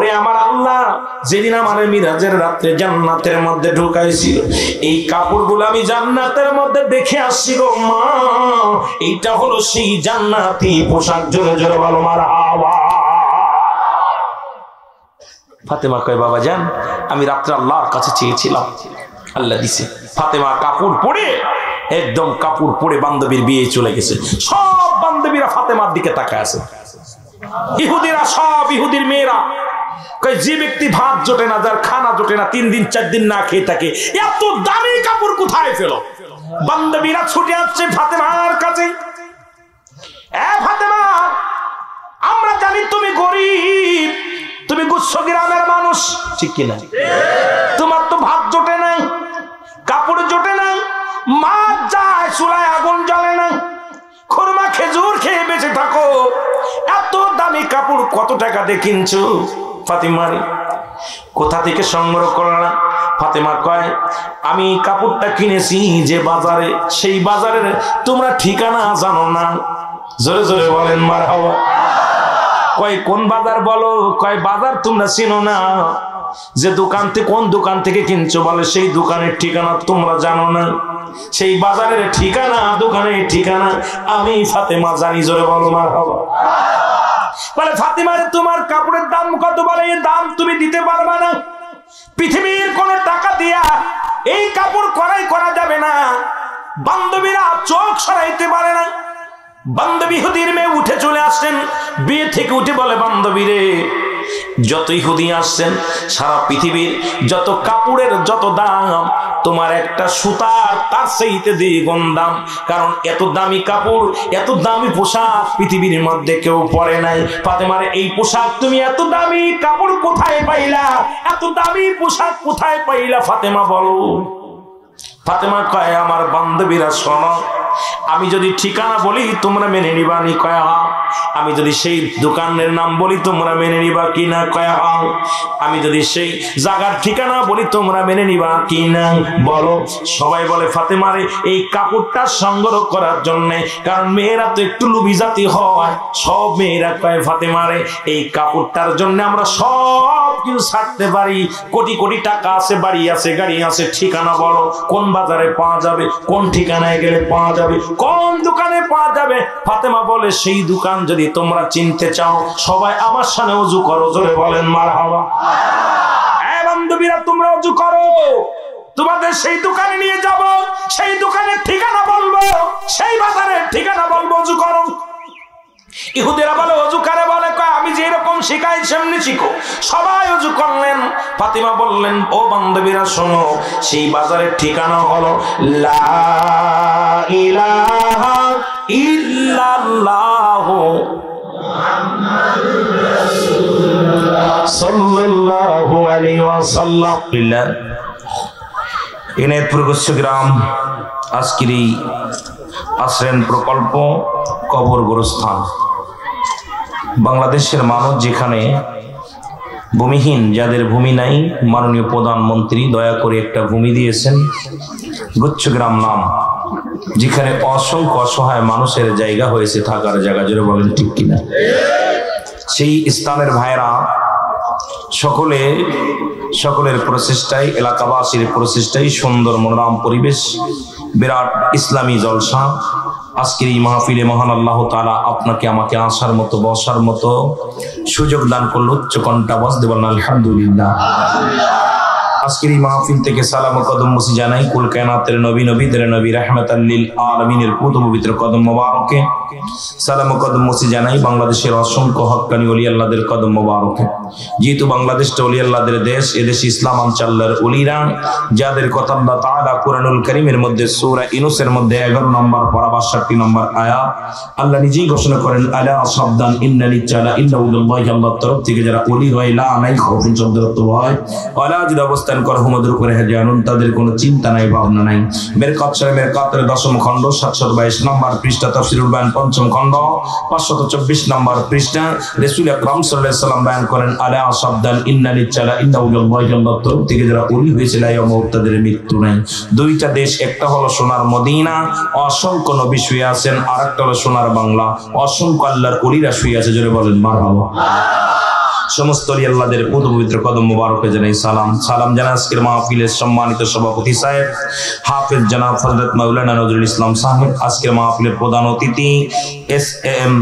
ওরে আমার আল্লাহ, যেদিন আমার মিরাজের রাত্রে জান্নাতের মধ্যে ঢুকাইছিল, এই কাপড়গুলো আমি জান্নাতের মধ্যে দেখে আসছি গো মা, এইটা হলো সেই জান্নাতি পোশাক। জোরে জোরে বলো মারহাবা। ফাতেমা কয় বাবা জান, আমি রাত্রে আল্লাহর কাছে চেয়েছিলাম, আল্লাহ দিছে। ফাতেমা কাপড় পরে, একদম কাপড় পরে বান্ধবীর বিয়ে চলে গেছে। সব বান্ধবীরা ফাতেমার দিকে তাকায় আছে, ইহুদিরা, সব ইহুদির মেয়েরা। যে ব্যক্তি ভাত জোটে না, যার খানা জোটে না, 3 দিন 4 দিন না খেয়ে থাকে, এত দামি কাপড় কোথায় পেল? বান্ধবীরা ছুটে আসছে ফাতেমার কাছে। ফাতেমা, আমরা জানি তুমি গরিব, তুমি গুচ্ছ গ্রামের মানুষ, ঠিক কিনা? তোমার তো ভাত জোটে না, কাপড় জোটে না, মাছ যায়, চুলায় আগুন জ্বলে না, খুরমা খেজুর খেয়ে বেঁচে থাকো, এত দামি কাপড় কত টাকা দিয়ে কিনছো? ফাতেমার কোথা থেকে সংগ্রহ করলা? ফাতেমা কয় আমি কাপড়টা কিনেছি যে বাজারে, সেই বাজারের তোমরা ঠিকানা জানো না। জোরে জোরে বলেন মারহাবা। কয় কোন বাজার বলো? কয় বাজার তোমরা চিনো না, যে দোকান থেকে, কোন দোকান থেকে কিনছো বলে সেই দোকানের ঠিকানা তোমরা জানো না, সেই বাজারের ঠিকানা, দোকানের ঠিকানা আমি ফাতেমা জানি। জোরে বলো মারহাবা। বলে ফাতেমা তোমার কাপড়ের দাম কত? বলে এই দাম তুমি দিতে পারবা না, পৃথিবীর কোন টাকা দিয়া এই কাপড় ক্রয় করা যাবে না। বান্ধবীরা চোখ সরাইতে পারে না। বান্ধবী ইহুদির মেয়ে উঠে চলে আসছেন, বিয়ে থেকে উঠে বলে বান্ধবী রে, যত ইহুদি আসছেন, সারা পৃথিবীর যত কাপড়ের যত দাম, তোমার একটা সুতার তার সেইতে দ্বিগুণ দাম, কারণ এত দামি কাপড়, এত দামি পোশাক পৃথিবীর মধ্যে কেউ পরে নাই। ফাতেমার এই পোশাক তুমি এত দামি কাপড় কোথায় পাইলা? এত দামি পোশাক কোথায় পাইলা? ফাতেমা বলো। ফাতেমা কয় আমার বান্ধবীরা শোনো, আমি যদি ঠিকানা বলি তোমরা মেনে নিবা নি? কয় হ্যাঁ। আমি যদি সেই দোকানের নাম বলি তোমরা মেনে নিবা কি না? কয় হ্যাঁ। আমি যদি সেই জায়গার ঠিকানা বলি তোমরা মেনে নিবা কি না? বলো। সবাই বলে ফাতেমারে এই কাপড়টা সংগ্রহ করার জন্য, কারণ মেয়েরা তো একটু লুবি জাতি হয়। সব মেয়েরা কয় ফাতেমারে এই কাপড়টার জন্য আমরা সব কিছু ছাড়তে পারি, কোটি কোটি টাকা আছে, বাড়ি আছে, গাড়ি আছে, ঠিকানা বলো, কোন বাজারে পাওয়া যাবে, কোন ঠিকানায় গেলে পাওয়া যাবে, কোন দোকানে পাওয়া যাবে? ফাতেমা বলে সেই দোকান যদি তোমরা চিনতে চাও, সবাই আমার সামনে ওযু করো। জোরে বলেন মারহাবা। এই বান্ধবীরা তোমরা ওযু করো, তোমাদের সেই দোকানে নিয়ে যাব, সেই দোকানের ঠিকানা বলবো, সেই বাজারের ঠিকানা বলবো, ওযু করো। ইহুদিরা বলে ওযু করে? বলে কয় আমি যে এরকম শিখাই সেমনি শিখো। সবাই ওযু করলেন। ফাতেমা বললেন ও বান্ধবীরা শোনো, সেই বাজারের ঠিকানা হলো লা ইলাহা ইল্লাল্লাহ মুহাম্মাদুর রাসূলুল্লাহ সাল্লাল্লাহু আলাইহি ওয়াসাল্লাম। এনায়েতপুর গুচ্ছগ্রাম আজকের এই আশ্রয়ণ প্রকল্প কবর গোরস্থান। বাংলাদেশের মানুষ যেখানে ভূমিহীন, যাদের ভূমি নাই, মাননীয় প্রধানমন্ত্রী দয়া করে একটা ভূমি দিয়েছেন, গুচ্ছগ্রাম নাম, যেখানে অসংখ্য অসহায় মানুষের জায়গা হয়েছে, থাকার জায়গা। জোরে বলেন ঠিক কিনা? সেই স্থানের ভাইরা সকলের প্রচেষ্টায়, এলাকাবাসীর প্রচেষ্টায় সুন্দর মনোরম পরিবেশ, বিরাট ইসলামী জলসা। আজকের এই মাহফিলে মহান আল্লাহ তাআলা আপনাকে আমাকে আসার মতো, বসার মতো সুযোগ দান করলো। উচ্চ কণ্ঠে আওয়াজ দিয়ে বলেন আলহামদুলিল্লাহ। আজকের এই মাহফিল থেকে সালাম ও কদম মুসি জানাই কুল কায়নাতের নবী, নবীদের নবী, রাহমাতাল লিল আলামিনের পুত পবিত্র কদম মোবারকে সালাম ও কদম মুসি জানাই বাংলাদেশের অসংখ্য হক্কানি ওলি আল্লাহদের কদম মোবারকে। যেহেতু বাংলাদেশটা ওলি আল্লাহদের দেশ, এদেশে ইসলাম আনচাল্লার ওলিরা, যাদের কথা আল্লাহ তাআলা কুরআনুল কারীমের মধ্যে সূরা ইউনূসের মধ্যে 11 নম্বর পারা 62 নম্বর আয়াত আল্লাহ নিজেই ঘোষণা করেন, আলা সাবদান ইন্নানি চালা ইন্নাল্লাহি, আল্লাহর তরফ থেকে যারা ওলি হয়, লা নাই খাউফিন শব্দের অর্থ হয় ওয়ালা যদি অবস্থান করে হুমদের উপরে জানুন, তাদের কোনো চিন্তা নাই, ভাবনা নাই। মেরকাত শরীফের মেরকাতের 10ম খণ্ড 722 নম্বর পৃষ্ঠা, তাফসীরুল বায়ান 5ম খণ্ড 524 নম্বর পৃষ্ঠা, রাসূল আকরাম সাল্লাল্লাহু আলাইহি ওয়াসাল্লাম বয়ান করেন, আলা সাবদান ইন্নানি চালা ইন্নাল্লাহি, আল্লাহর তরফ থেকে যারা ওলি হয়েছে, লা ইয়ামুত, তাদের মৃত্যু নাই। দুইটা দেশ, একটা হলো সোনার মদিনা, অসংখ্য নবী শুয়ে আছেন, আরেকটা হলো সোনার বাংলা, অসংখ্য আল্লাহর ওলিরা শুয়ে আছে। জোরে বলেন মারহাবা। সমস্ত ওলি আল্লাহদের পবিত্র কদম মোবারকে জানাই সালাম। সালাম জানাই আজকের মাহফিলের সম্মানিত সভাপতি সাহেব হাফেজ জনাব হযরত মাওলানা নজরুল ইসলাম সাহেব, আজকের মাহফিলের প্রধান অতিথি এস.এম.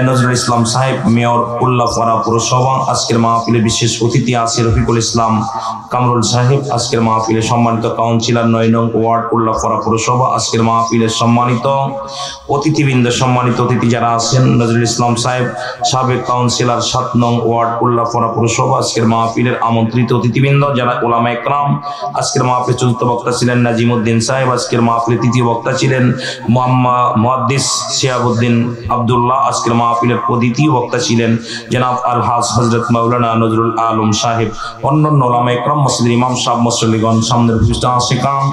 নজরুল ইসলাম সাহেব, মেয়র উল্লাপাড়া পৌরসভা, আজকের মাহফিলে বিশেষ অতিথি আছে রফিকুল ইসলাম কামরুল সাহেব, আজকের মাহফিলে সম্মানিত কাউন্সিলর 9 নং ওয়ার্ড উল্লাপাড়া পৌরসভা, আজকের মাহফিলের সম্মানিত অতিথিবৃন্দ, সম্মানিত অতিথি যারা আছেন নজরুল ইসলাম সাহেব সাবেক কাউন্সিলর 7 নং ওয়ার্ড উল্লাপাড়া পৌরসভা, আজকের মাহফিলের আমন্ত্রিত অতিথিবৃন্দ যারা ওলামা একরাম, আজকের মাহফিলে চতুর্থ বক্তা ছিলেন নাজিমউদ্দিন সাহেব, আজকের মাহফিলে তৃতীয় বক্তা ছিলেন মুহাদ্দিস শিহাবউদ্দিন আব্দুল্লাহ, আজকের মাহফিলের দ্বিতীয় বক্তা ছিলেন জনাব আলহাজ হযরত মাওলানা নজরুল আলম সাহেব, অন্যান্য ওলামা একরাম, মসজিদের ইমাম সাহেব, মুসল্লিগণ, সামনের বিশিষ্ট আশিকান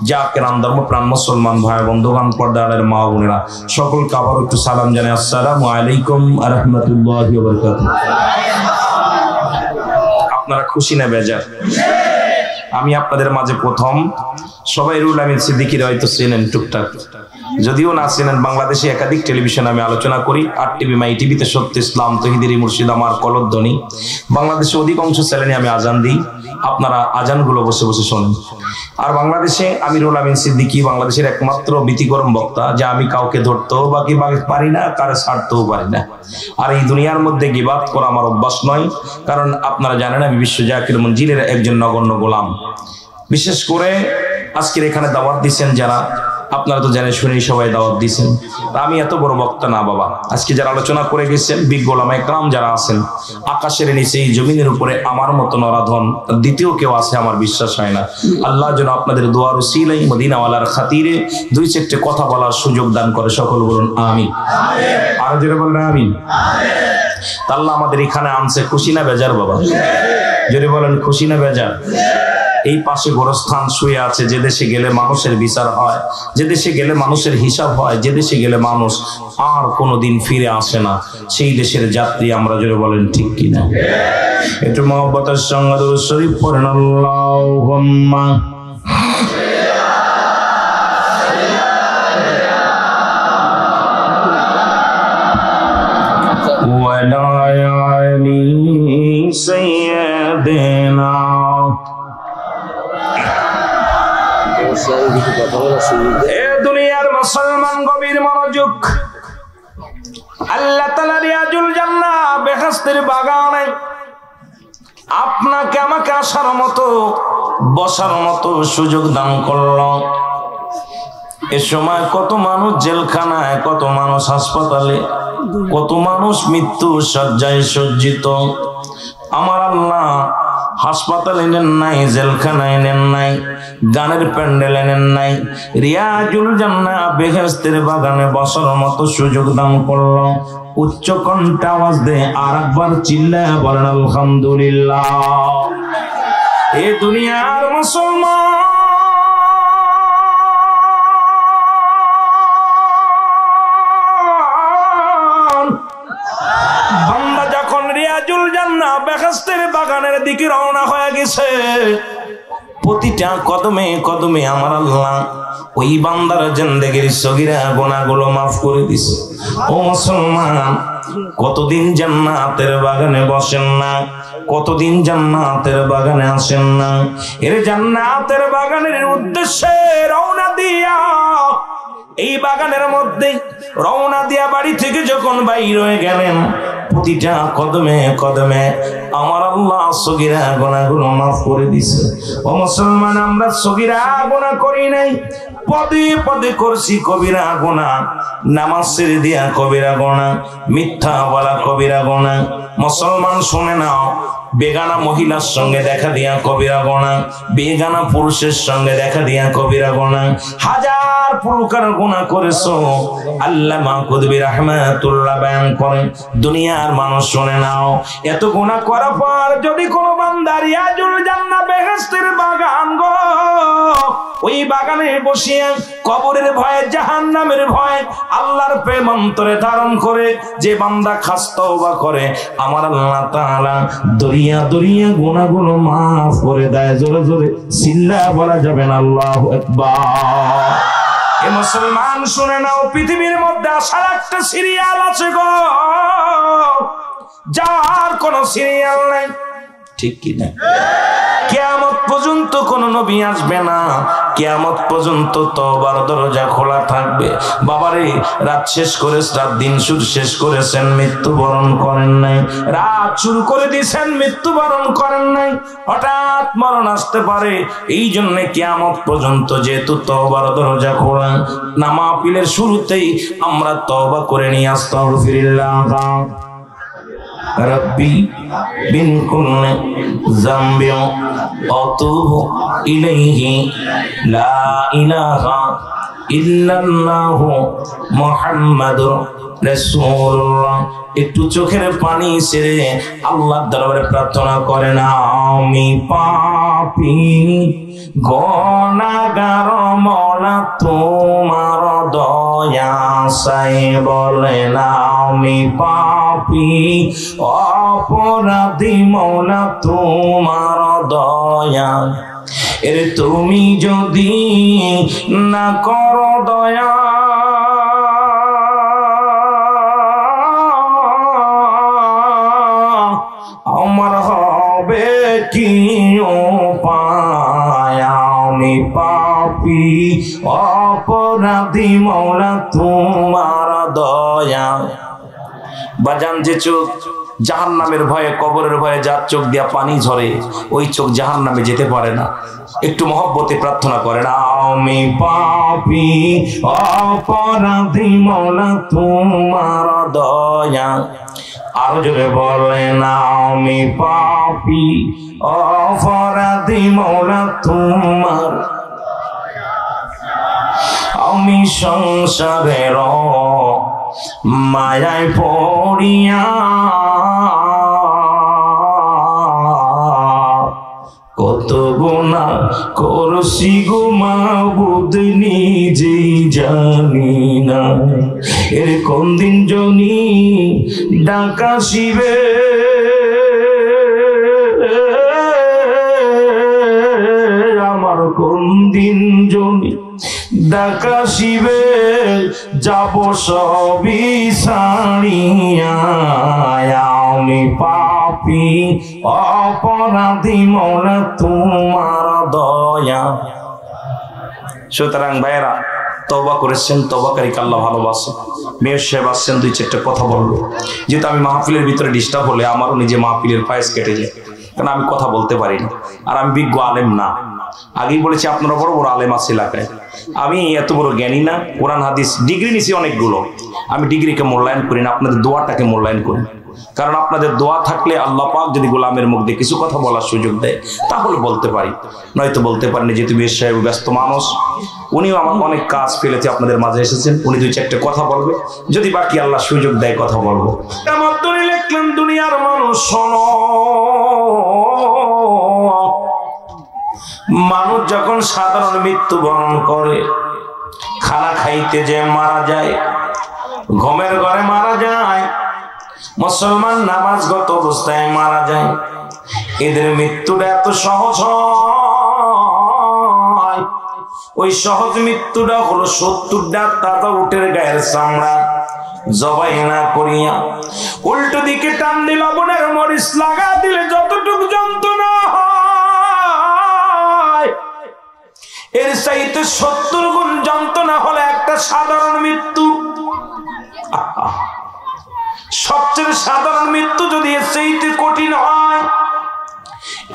জাকিরান, ধর্মপ্রাণ মুসলমান ভাই বন্ধুগণ, পর্দার মা বোনেরা, সকলকে আবার একটু সালাম জানাই, আসসালামু আলাইকুম ওয়া রাহমাতুল্লাহি ওয়া বারাকাতুহু। আপনারা খুশি না বেজার? আমি আপনাদের মাঝে প্রথম। সবাই রুহুল আমিন সিদ্দিকীর হয়তো চেনেন টুকটাক, যদিও না চেনেন। বাংলাদেশে একাধিক টেলিভিশনে আমি আলোচনা করি, আর টিভি, মাই টিভিতে সত্য ইসলাম, তহিদের মুর্শিদ আমার কলধ্বনি। বাংলাদেশে অধিকাংশ চ্যানেলে আমি আজান দিই, আপনারা আজানগুলো বসে বসে শোনেন। আর বাংলাদেশে আমি রুহুল আমিন সিদ্দিকী বাংলাদেশের একমাত্র ব্যতিক্রম বক্তা, যা আমি কাউকে ধরতেও বাকি পারি না, কারো ছাড়তেও পারি না। আর এই দুনিয়ার মধ্যে গিবাত করা আমার অভ্যাস নয়, কারণ আপনারা জানেন আমি বিশ্ব জাকির মঞ্জিলের একজন নগণ্য গোলাম। বিশেষ করে আজকের এখানে দাওয়াত দিচ্ছেন যারা, আপনারা তো জানেন শুনেই সবাই দাওয়াত দিচ্ছেন, আমি এত বড় বক্তা না বাবা। আজকে যারা আলোচনা করে গেছেন বিজ্ঞ ওলামা একরাম যারা আছেন, আকাশের নিচে এই জমিনের উপরে আমার মতো নরাধন দ্বিতীয় কেউ আছে আমার বিশ্বাস হয় না। আল্লাহ যেন আপনাদের দোয়ার উসিলাই মদিনাওয়ালার খাতিরে 2-4টে কথা বলার সুযোগ দান করে, সকল বলুন আমিন। আর যেটা বললেন আমিন। আল্লাহ আমাদের এখানে আনছে, খুশি না বেজার বাবা? যদি বলেন খুশি না বেজার? এই পাশে গোরস্থান শুয়ে আছে, যে দেশে গেলে মানুষের বিচার হয়, যে দেশে গেলে মানুষের হিসাব হয়, যে দেশে গেলে মানুষ আর কোনোদিন ফিরে আসে না, সেই দেশের যাত্রী আমরা। যদি বলেন ঠিক কিনা? একটু মহব্বতের সঙ্গে দুরূদ শরীফ পড়েন। আল্লাহুম্মা ওয়ালা আলি সাইয়্যিদিনা। দুনিয়ার মুসলমান গভীর মনোযোগ। আল্লাহ তাআলা রিয়াজুল জান্নাহ বেহেশতের বাগানে আপনাকে আমাকে আসার মতো, বসার মতো সুযোগ দান করল। এ সময় কত মানুষ জেলখানায়, কত মানুষ হাসপাতালে, কত মানুষ মৃত্যু শয্যায় সজ্জিত। আমার আল্লাহ হাসপাতালে নেন নাই, জেলখানায় নেন নাই, গানের প্যান্ডেলে নেন নাই, রিয়াজুল জান্নাহ বেহেশতের বাগানে বসার মতো সুযোগ দান করল। উচ্চ কণ্ঠে আওয়াজ দিয়ে আর একবার চিল্লায় বলেন আলহামদুলিল্লাহ। এ দুনিয়ার মুসলমান, বান্দা যখন রিয়াজুল জান্নাহ বেহেশতের বাগানের দিকে রওনা হয়ে গেছে, প্রতিটা কদমে কদমে আমার আল্লাহ ওই বান্দার জিন্দেগির সগীরা গুনাহগুলো মাফ করে দিছে। ও মুসলমান, কতদিন জান্নাতের বাগানে বসেন না, কতদিন জান্নাতের বাগানে আসেন না। এর জান্নাতের বাগানের উদ্দেশ্যে রওনা দিয়া, এই বাগানের মধ্যে রওনা দিয়া বাড়ি থেকে যখন বাইর হয়ে গেলেন, প্রতিটা কদমে কদমে আমার আল্লাহ সগীরা গুনাহগুলো মাফ করে দিছে। ও মুসলমান, আমরা সগীরা গুনাহ করি নাই, পদে পদে করছি কবিরা গুনাহ। নামাজ ছেড়ে দিয়া কবিরা গুনাহ, মিথ্যা বলা কবিরা গুনাহ। মুসলমান শুনে নাও, বেগানা মহিলার সঙ্গে দেখা দিয়া কবিরা গুনাহ, বেগানা পুরুষের সঙ্গে দেখা দিয়া কবিরা গুনাহ। হাজার প্রকার গুনাহ করেছো। আল্লামা কুতুবী রাহমাতুল্লাহ বয়ান করেন, দুনিয়ার মানুষ শুনে নাও, এত গুনাহ করার পর যদি কোনো বান্দা রিয়াজুল জান্নাহ বেহেশতের বাগান গো, ওই বাগানে বসিয়া কবরের ভয়ে, জাহান্নামের ভয়ে আল্লাহর প্রেম অন্তরে ধারণ করে যে বান্দা খাস তওবা করে, আমার আল্লাহ তাআলা দরিয়া দরিয়া গুনাহগুলো মাফ করে দেয়। জোরে জোরে চিল্লা বলা যাবে না আল্লাহু আকবার। এ মুসলমান শুনে নাও, পৃথিবীর মধ্যে আসার একটা সিরিয়াল আছে গো। যার কোনো সিরিয়াল নাই, ঠিক কি না? কিয়ামত পর্যন্ত কোন নবী আসবে না, কিয়ামত পর্যন্ত তওবার দরজা খোলা থাকবে। বাবারে, রাত শেষ করে রাত দিন শুরু শেষ করেছেন, মৃত্যুবরণ করেন নাই, রাত শুরু করে দিয়েছেন, মৃত্যুবরণ করেন নাই, হঠাৎ মরণ আসতে পারে। এই জন্য কিয়ামত পর্যন্ত যেহেতু তওবার দরজা খোলা, নামাপিলের শুরুতেই আমরা তওবা করে নিয়ে আস্তাগফিরুল্লাহ রব্বি বিন কুল্লি যামবি আতুবু ইলাইহি লা ইলাহা ইল্লাল্লাহু মুহাম্মাদুর রাসূলুল্লাহ। একটু চোখের পানি ছেড়ে আল্লাহর দরবারে প্রার্থনা করেন, আমি পাপী গুনাহগার মওলা তোমার দয়া চাই, বলেন আমি পাপী অপরাধী মওলা তোমার দয়া, এর তুমি যদি না করো দয়া, আমার হবে কি উপায়, আমি পাপী অপরাধী মওলা তোমার দয়া। বাজান, যে চোখ জাহান্নামের ভয়ে, কবরের ভয়ে যার চোখ দিয়া পানি ঝরে, ওই চোখ জাহান্নামে যেতে পারে না। একটু মহব্বতে প্রার্থনা করেন, আমি পাপী অপরাধী মওলা তোমার দয়া। আরো জোরে বলেন, আমি পাপী অপরাধী মওলা তোমার, আমি সংসারের মায়ায় পড়িয়া কত গুনাহ করছি গো মাবুদ, নিজেই জানি না, এর কোন দিন জনি ডাকা শিবে, আমার কোন দিন জনি ডাকা শিবে, যাব সবই ছাড়িয়া, আমি পাপী অপরাধী মওলা তোমার দয়া। সুতরাং ভাইয়েরা, তওবা করেছেন, তওবাকারীকে আল্লাহ ভালোবাসে। মেয়র সাহেব আসছেন, দুই চারটা কথা বলবো, যেহেতু আমি মাহফিলের ভিতরে ডিস্টার্ব হলে আমারও নিজে মাহফিলের ফায়েজ কেটে যায়, কারণ আমি কথা বলতে পারি না, আর আমি বিজ্ঞ আলেম না। আগেই বলেছি আপনারা বড় বড় আলেম আছে এলাকায়, আমি এত বড় জ্ঞানী না। কোরআন হাদিস ডিগ্রি নিছি অনেকগুলো, আমি ডিগ্রিকে মূল্যায়ন করি না, আপনাদের দোয়াটাকে মূল্যায়ন করি। কারণ আপনাদের দোয়া থাকলে আল্লাহ পাক যদি গোলামের মুখ দিয়ে কিছু কথা বলার সুযোগ দেয় তাহলে বলতে পারি, নয়তো বলতে পারিনি। যেহেতু মেয়র সাহেব ব্যস্ত মানুষ, উনিও আমার অনেক কাজ ফেলেছে, আপনাদের মাঝে এসেছেন, উনি দুই চারটে কথা বলবে, যদি বাকি আল্লাহ সুযোগ দেয় কথা বলবো। লিখলেন, দুনিয়ার মানুষ শোনো, মানুষ যখন সাধারণ মৃত্যুবরণ করে, খানা খাইতে যে মারা যায়, ঘুমের ঘরে মারা যায়, মুসলমান নামাজগত অবস্থায় মারা যায়, এদের মৃত্যুটা এত সহজ হয়। ওই সহজ মৃত্যুটা হলো 70টা তাজা উটের গায়ের চামড়া জবাই না করিয়া উল্টো দিকে টান দিয়ে লবণের মরিচ লাগা দিলে যতটুকু যন্ত্রণা হয়, এর চাইতে 70 গুণ যন্ত্রণা হলে একটা সাধারণ মৃত্যু। সবচেয়ে সাধারণ মৃত্যু যদি এর চাইতে কঠিন হয়,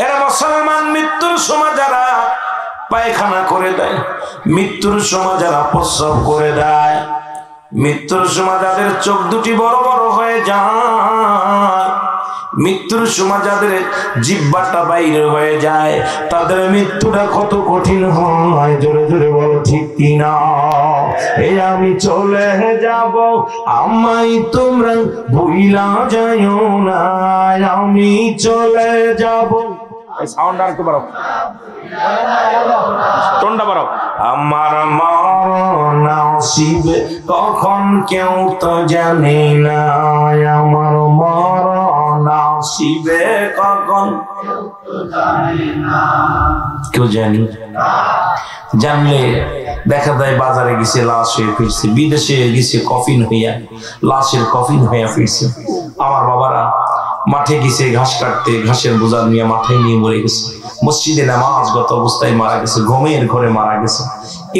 এরা মুসলমান মৃত্যুর সময় যারা পায়খানা করে দেয়, মৃত্যুর সময় যারা প্রস্রাব করে দেয়, মৃত্যুর সময় যাদের চোখ দুটি বড় বড় হয়ে যায়, মৃত্যুর সময় যাদের জিহ্বাটা বাইরে হয়ে যায়, তাদের মৃত্যুটা কত কঠিন হয়, জোরে জোরে বলো ঠিক কিনা। এই আমি চলে যাব, আমায় তোমরা ভুইলা যাইও না, আমি চলে যাব। সাউন্ড আর একটু বাড়াও, টোনটা বাড়াও। আমার মরণ আসিবে কখন কেউ তো জানে না, আমার মরণ আসিবে কখন কেউ জানি। জানলে দেখা যায় বাজারে গেছে লাশ হয়ে ফিরছে, বিদেশে গেছে কফিন হইয়া, লাশের কফিন হইয়া ফিরছে। আমার বাবারা, মাঠে গেছে ঘাস কাটতে, ঘাসের বোঝা নিয়ে মাথায় নিয়ে মরে গেছে। মসজিদে নামাজগত অবস্থায় মারা গেছে, ঘুমের ঘরে মারা গেছে।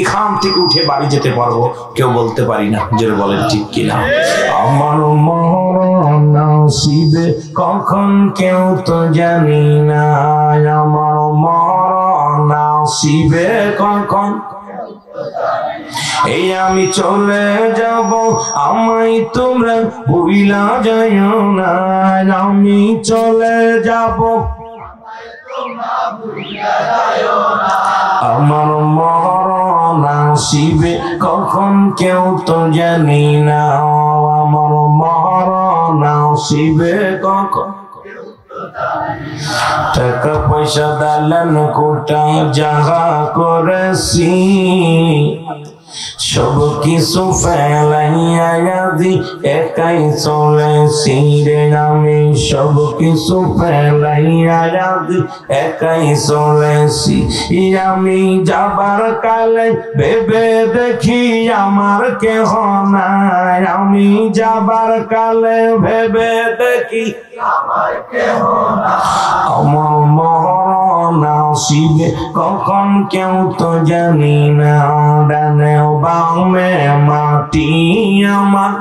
এখান থেকে উঠে বাড়ি যেতে পারবো কেউ বলতে পারি না, জোরে বলেন ঠিক কিনা। আমার মরণ নসিবে কখন কেউ তো জানি না, আমার মরণ নসিবে কখন। এই আমি চলে যাব, আমায় তোমরা ভুইলা যাইও না, আমি চলে যাব, আমার মরণ আসিবে কখন কেউ তো জানি না, আমার মরণ আসিবে কখন। টাকা পয়সা দালান কোটা যাহা করেছি, সব কিছু ফেলাইয়া দি একাই চলেছি রে, আমি সব কিছু ফেলাইয়া দি একাই চলেছি। আমি যাবার কালে ভেবে দেখি আমার কেহ নাই, আমি যাবার কালে ভেবে দেখি আমার কেহ নাই, আমার মরণ আসিবে কখন কেউ তো জানি না, ডানে বামে মাটি আমার,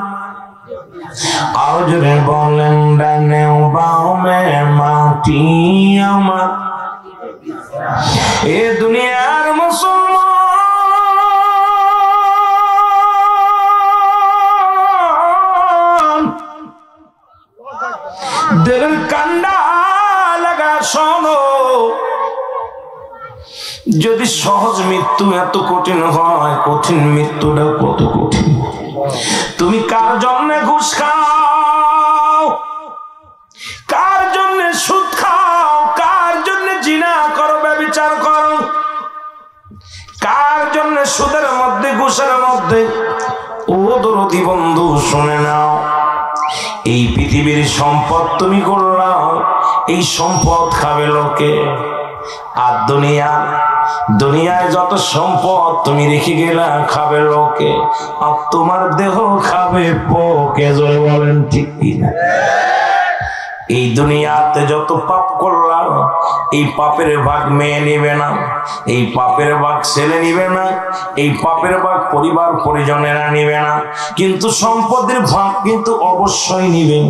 আরো জোরে বলেন ডানে বামে মাটি আমার। এ দুনিয়ার মুসলমান দের কান্ডা লাগা শোনো, যদি সহজ মৃত্যু এত কঠিন হয়, কঠিন মৃত্যুটা কত কঠিন। তুমি কার জন্য ঘুষ খাও, কার জন্য সুদ খাও, কার জন্য জিনা করো, ব্যভিচার করো, কার জন্য সুদের মধ্যে ঘুষের মধ্যে। ও দরদি বন্ধু শুনে নাও, এই পৃথিবীর সম্পদ তুমি করলাম, এই সম্পদ খাবে লোকে। আর দুনিয়ায় যত সম্পদ তুমি রেখে গেলা খাবে লোকে, আর তোমার দেহ খাবে পোকে, জোরে বলেন ঠিক কিনা। এই দুনিয়াতে যত পাপ করলাম, এই পাপের ভাগ মেয়ে নিবে না, এই পাপের ভাগ ছেলে নিবে না, এই পাপের ভাগ পরিবার পরিজনেরা নিবে না, কিন্তু সম্পদের ভাগ কিন্তু অবশ্যই নিবে।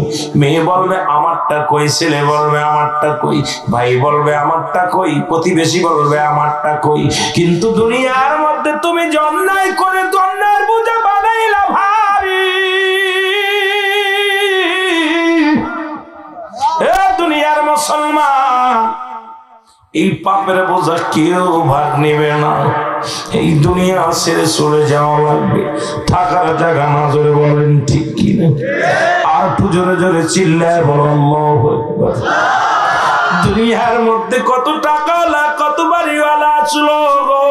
মেয়ে বলবে আমারটা কই, ছেলে বলবে আমারটা কই, ভাই বলবে আমারটা কই, প্রতিবেশী বলবে আমারটা কই। কিন্তু দুনিয়ার মধ্যে তুমি যে অন্যায় করে অন্যায়ের বোঝা বানাইলা ভারী, দুনিয়ার মুসলমান এই পাপের বোঝা কেউ ভাগ নেবে না। এই দুনিয়া ছেড়ে চলে যাওয়া লাগবে, থাকার জায়গা না, জোরে বলেন ঠিক কিনা। আর একটু জোরে জোরে চিল্লায় বলো আল্লাহু আকবার। দুনিয়ার মধ্যে কত টাকাওয়ালা কত বাড়িওয়ালা আসলো গো,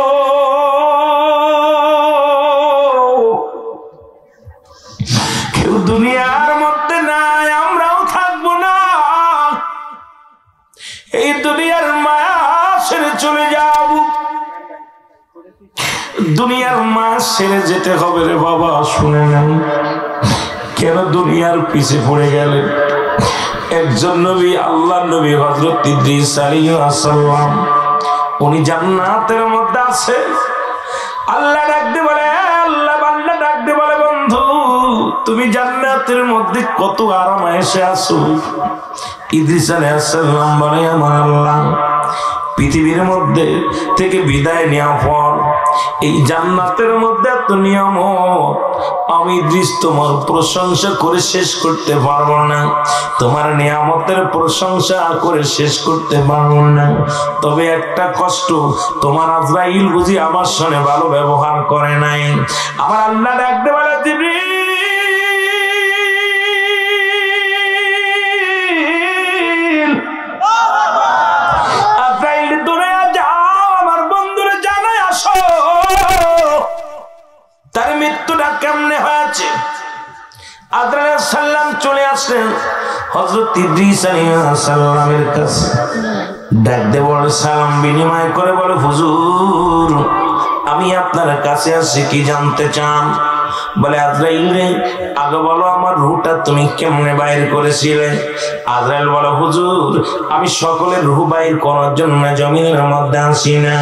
কেউ দুনিয়ার মধ্যে নাই, আমরাও থাকবো না। এই দুনিয়ার মায়া ছেড়ে চলে যাব, দুনিয়ার মায়া ছেড়ে যেতে হবে রে বাবা। শুনে নেন কেন দুনিয়ার পিছে পড়ে গেলেন। একজন নবী, আল্লাহ নবী হযরত ইদ্রিস আলাইহিস সালাম, উনি জান্নাতের মধ্যে আছে। আল্লাহ ডাকতে বলে, আল্লাহ বান্দা ডাকতে বলে, বন্ধু তুমি জান্নাতের মধ্যে কত আরামে এসে আসো। ইদ্রিস আলাইহিস সালাম বলে, আমার আল্লাহ পৃথিবীর মধ্যে থেকে বিদায় নেওয়ার পর এই জান্নাতের মধ্যে এত নিয়ামত, আমি ইদ্রিস তোমার প্রশংসা করে শেষ করতে পারবো না, তোমার নিয়ামতের প্রশংসা করে শেষ করতে পারবো না। তবে একটা কষ্ট, তোমার আজরাইল বুঝি আমার সঙ্গে ভালো ব্যবহার করে নাই। আমার আল্লাহ ডাকতে বলে, জিবরিল তার মৃত্যুটা কেমনে হয়েছে। আদর আলাইহিস সালাম চলে আসলেন হযরত ইদ্রিস আলাইহিস সালামের কাছে, ডাকতে বলে, সালাম বিনিময় করে বলে, হুজুর আমি আপনার কাছে আসি, কি জানতে চান? বলে আজরাইল রে, আগে বলো আমার রূহটা তুমি কেমনে বাইর করেছিলে? আজরাইল বলে হুজুর, আমি সকলের রূহ বাইর করার জন্য জমিনের মধ্যে আসি না।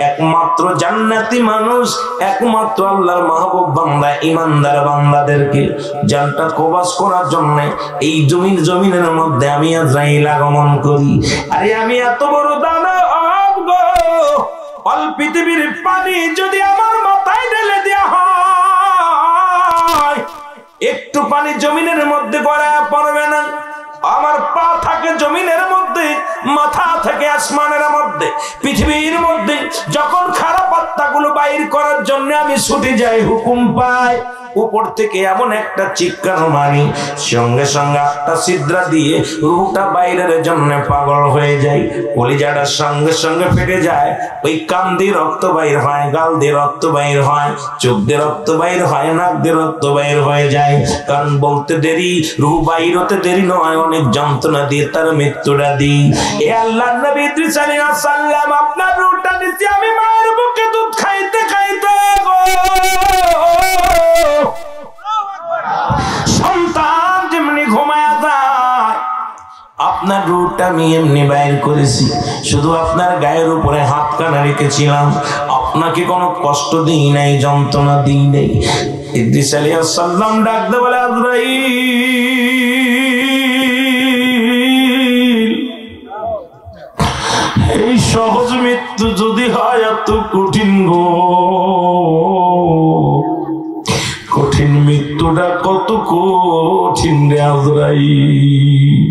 একমাত্র জান্নাতি মানুষ, একমাত্র আল্লাহর মাহবুব বান্দা, ইমানদার বান্দাদেরকে জানটা কবজ করার জন্য এই জমিনের মধ্যে আমি আজরাইল আগমন করি। আরে আমি এত বড় দানব গো, অল পৃথিবীর পানি যদি আমার মাথায় ঢেলে দেওয়া হয়, একটু পানি জমিনের মধ্যে গড়ায় পড়বে না। আমার পা থাকে জমিনের মধ্যে, মাথা থেকে আসমানের মধ্যে, পৃথিবীর মধ্যে। যখন খারাপ আত্মাগুলো বাইর করার জন্য আমি ছুটে যাই, হুকুম পাই, উপর থেকে এমন একটা চিৎকার মারি, সঙ্গে সঙ্গে আটটা ছিদ্রা দিয়ে রূহটা বাইরের জন্য পাগল হয়ে যায়। কলিজাটার সঙ্গে সঙ্গে ফেটে যায়। ওই কান দিয়ে রক্ত বাইর হয়, গাল দিয়ে রক্ত বাইর হয়, চোখ দিয়ে রক্ত বাইর হয়, নাক দিয়ে রক্ত বাইর হয়ে যায়। কারণ বলতে দেরি, রূহ বাইর হতে দেরি নয়, অনেক যন্ত্রণা দিয়ে তার মৃত্যুটা দিই। এ আল্লাহর নবী ইদ্রিস আলাইহিস সালাম, আপনার রূহটা দিছি আমি মায়ের বুকে দুধ খাইতে খাইতে গো, সন্তান যেমনি ঘুমায়া যায়, আপনার রূহটা আমি এমনি বাইর করেছি। শুধু আপনার গায়ের উপরে হাত কানা রেখেছিলাম, আপনাকে কোনো কষ্ট দিই নাই, যন্ত্রণা দিই নাই। ইদ্রিস আলাইহিস সালাম ডাকতে বলে আজরাইল, এই সহজ মৃত্যু যদি হয় এত কঠিন গো, কঠিন মৃত্যুটা কত কঠিন রে আজরাইল।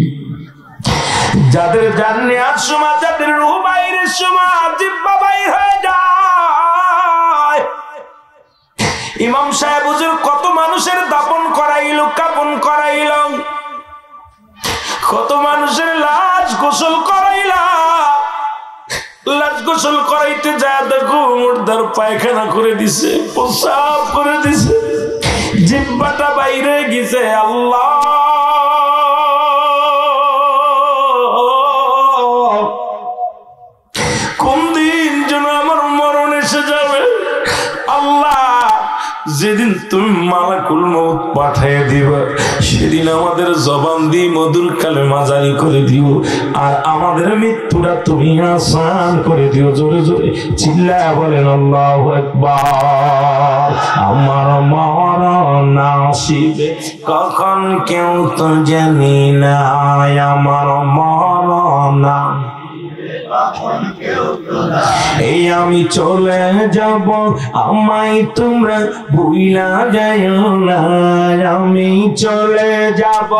যাদের জান নেওয়ার সময়, যাদের রূহ বাইরের সময় জিহ্বা বাইর হয়ে যায়। ইমাম সাহেব হুজুর কত মানুষের দাফন করাইল, কাফন করাইল, কত মানুষের লাশ গোসল করাইলা। লাশ গোসল করাইতে যায় দেখো মুর্দার পায়খানা করে দিছে, প্রসাব করে দিছে, জিহ্বাটা বাইরে গেছে। আল্লাহ, কোন দিন যেন আমার মরণ এসে যাবে। আল্লাহ, যেদিন তুমি মালাকুল মউত পাঠিয়ে দিবা, সেদিন আমাদের জবান দিয়ে মধুর কালেমা জারি করে দিও, আর আমাদের মৃত্যুটা তুমি আসান করে দিও। জোরে জোরে চিল্লায়া বলেন আল্লাহু আকবার। আমার মরণ আসিবে কখন কেউ তো জানি না, আমার মরণ এই আমি চলে যাব, আমায় তোমরা ভুইলা যাইও না। আমি চলে যাব,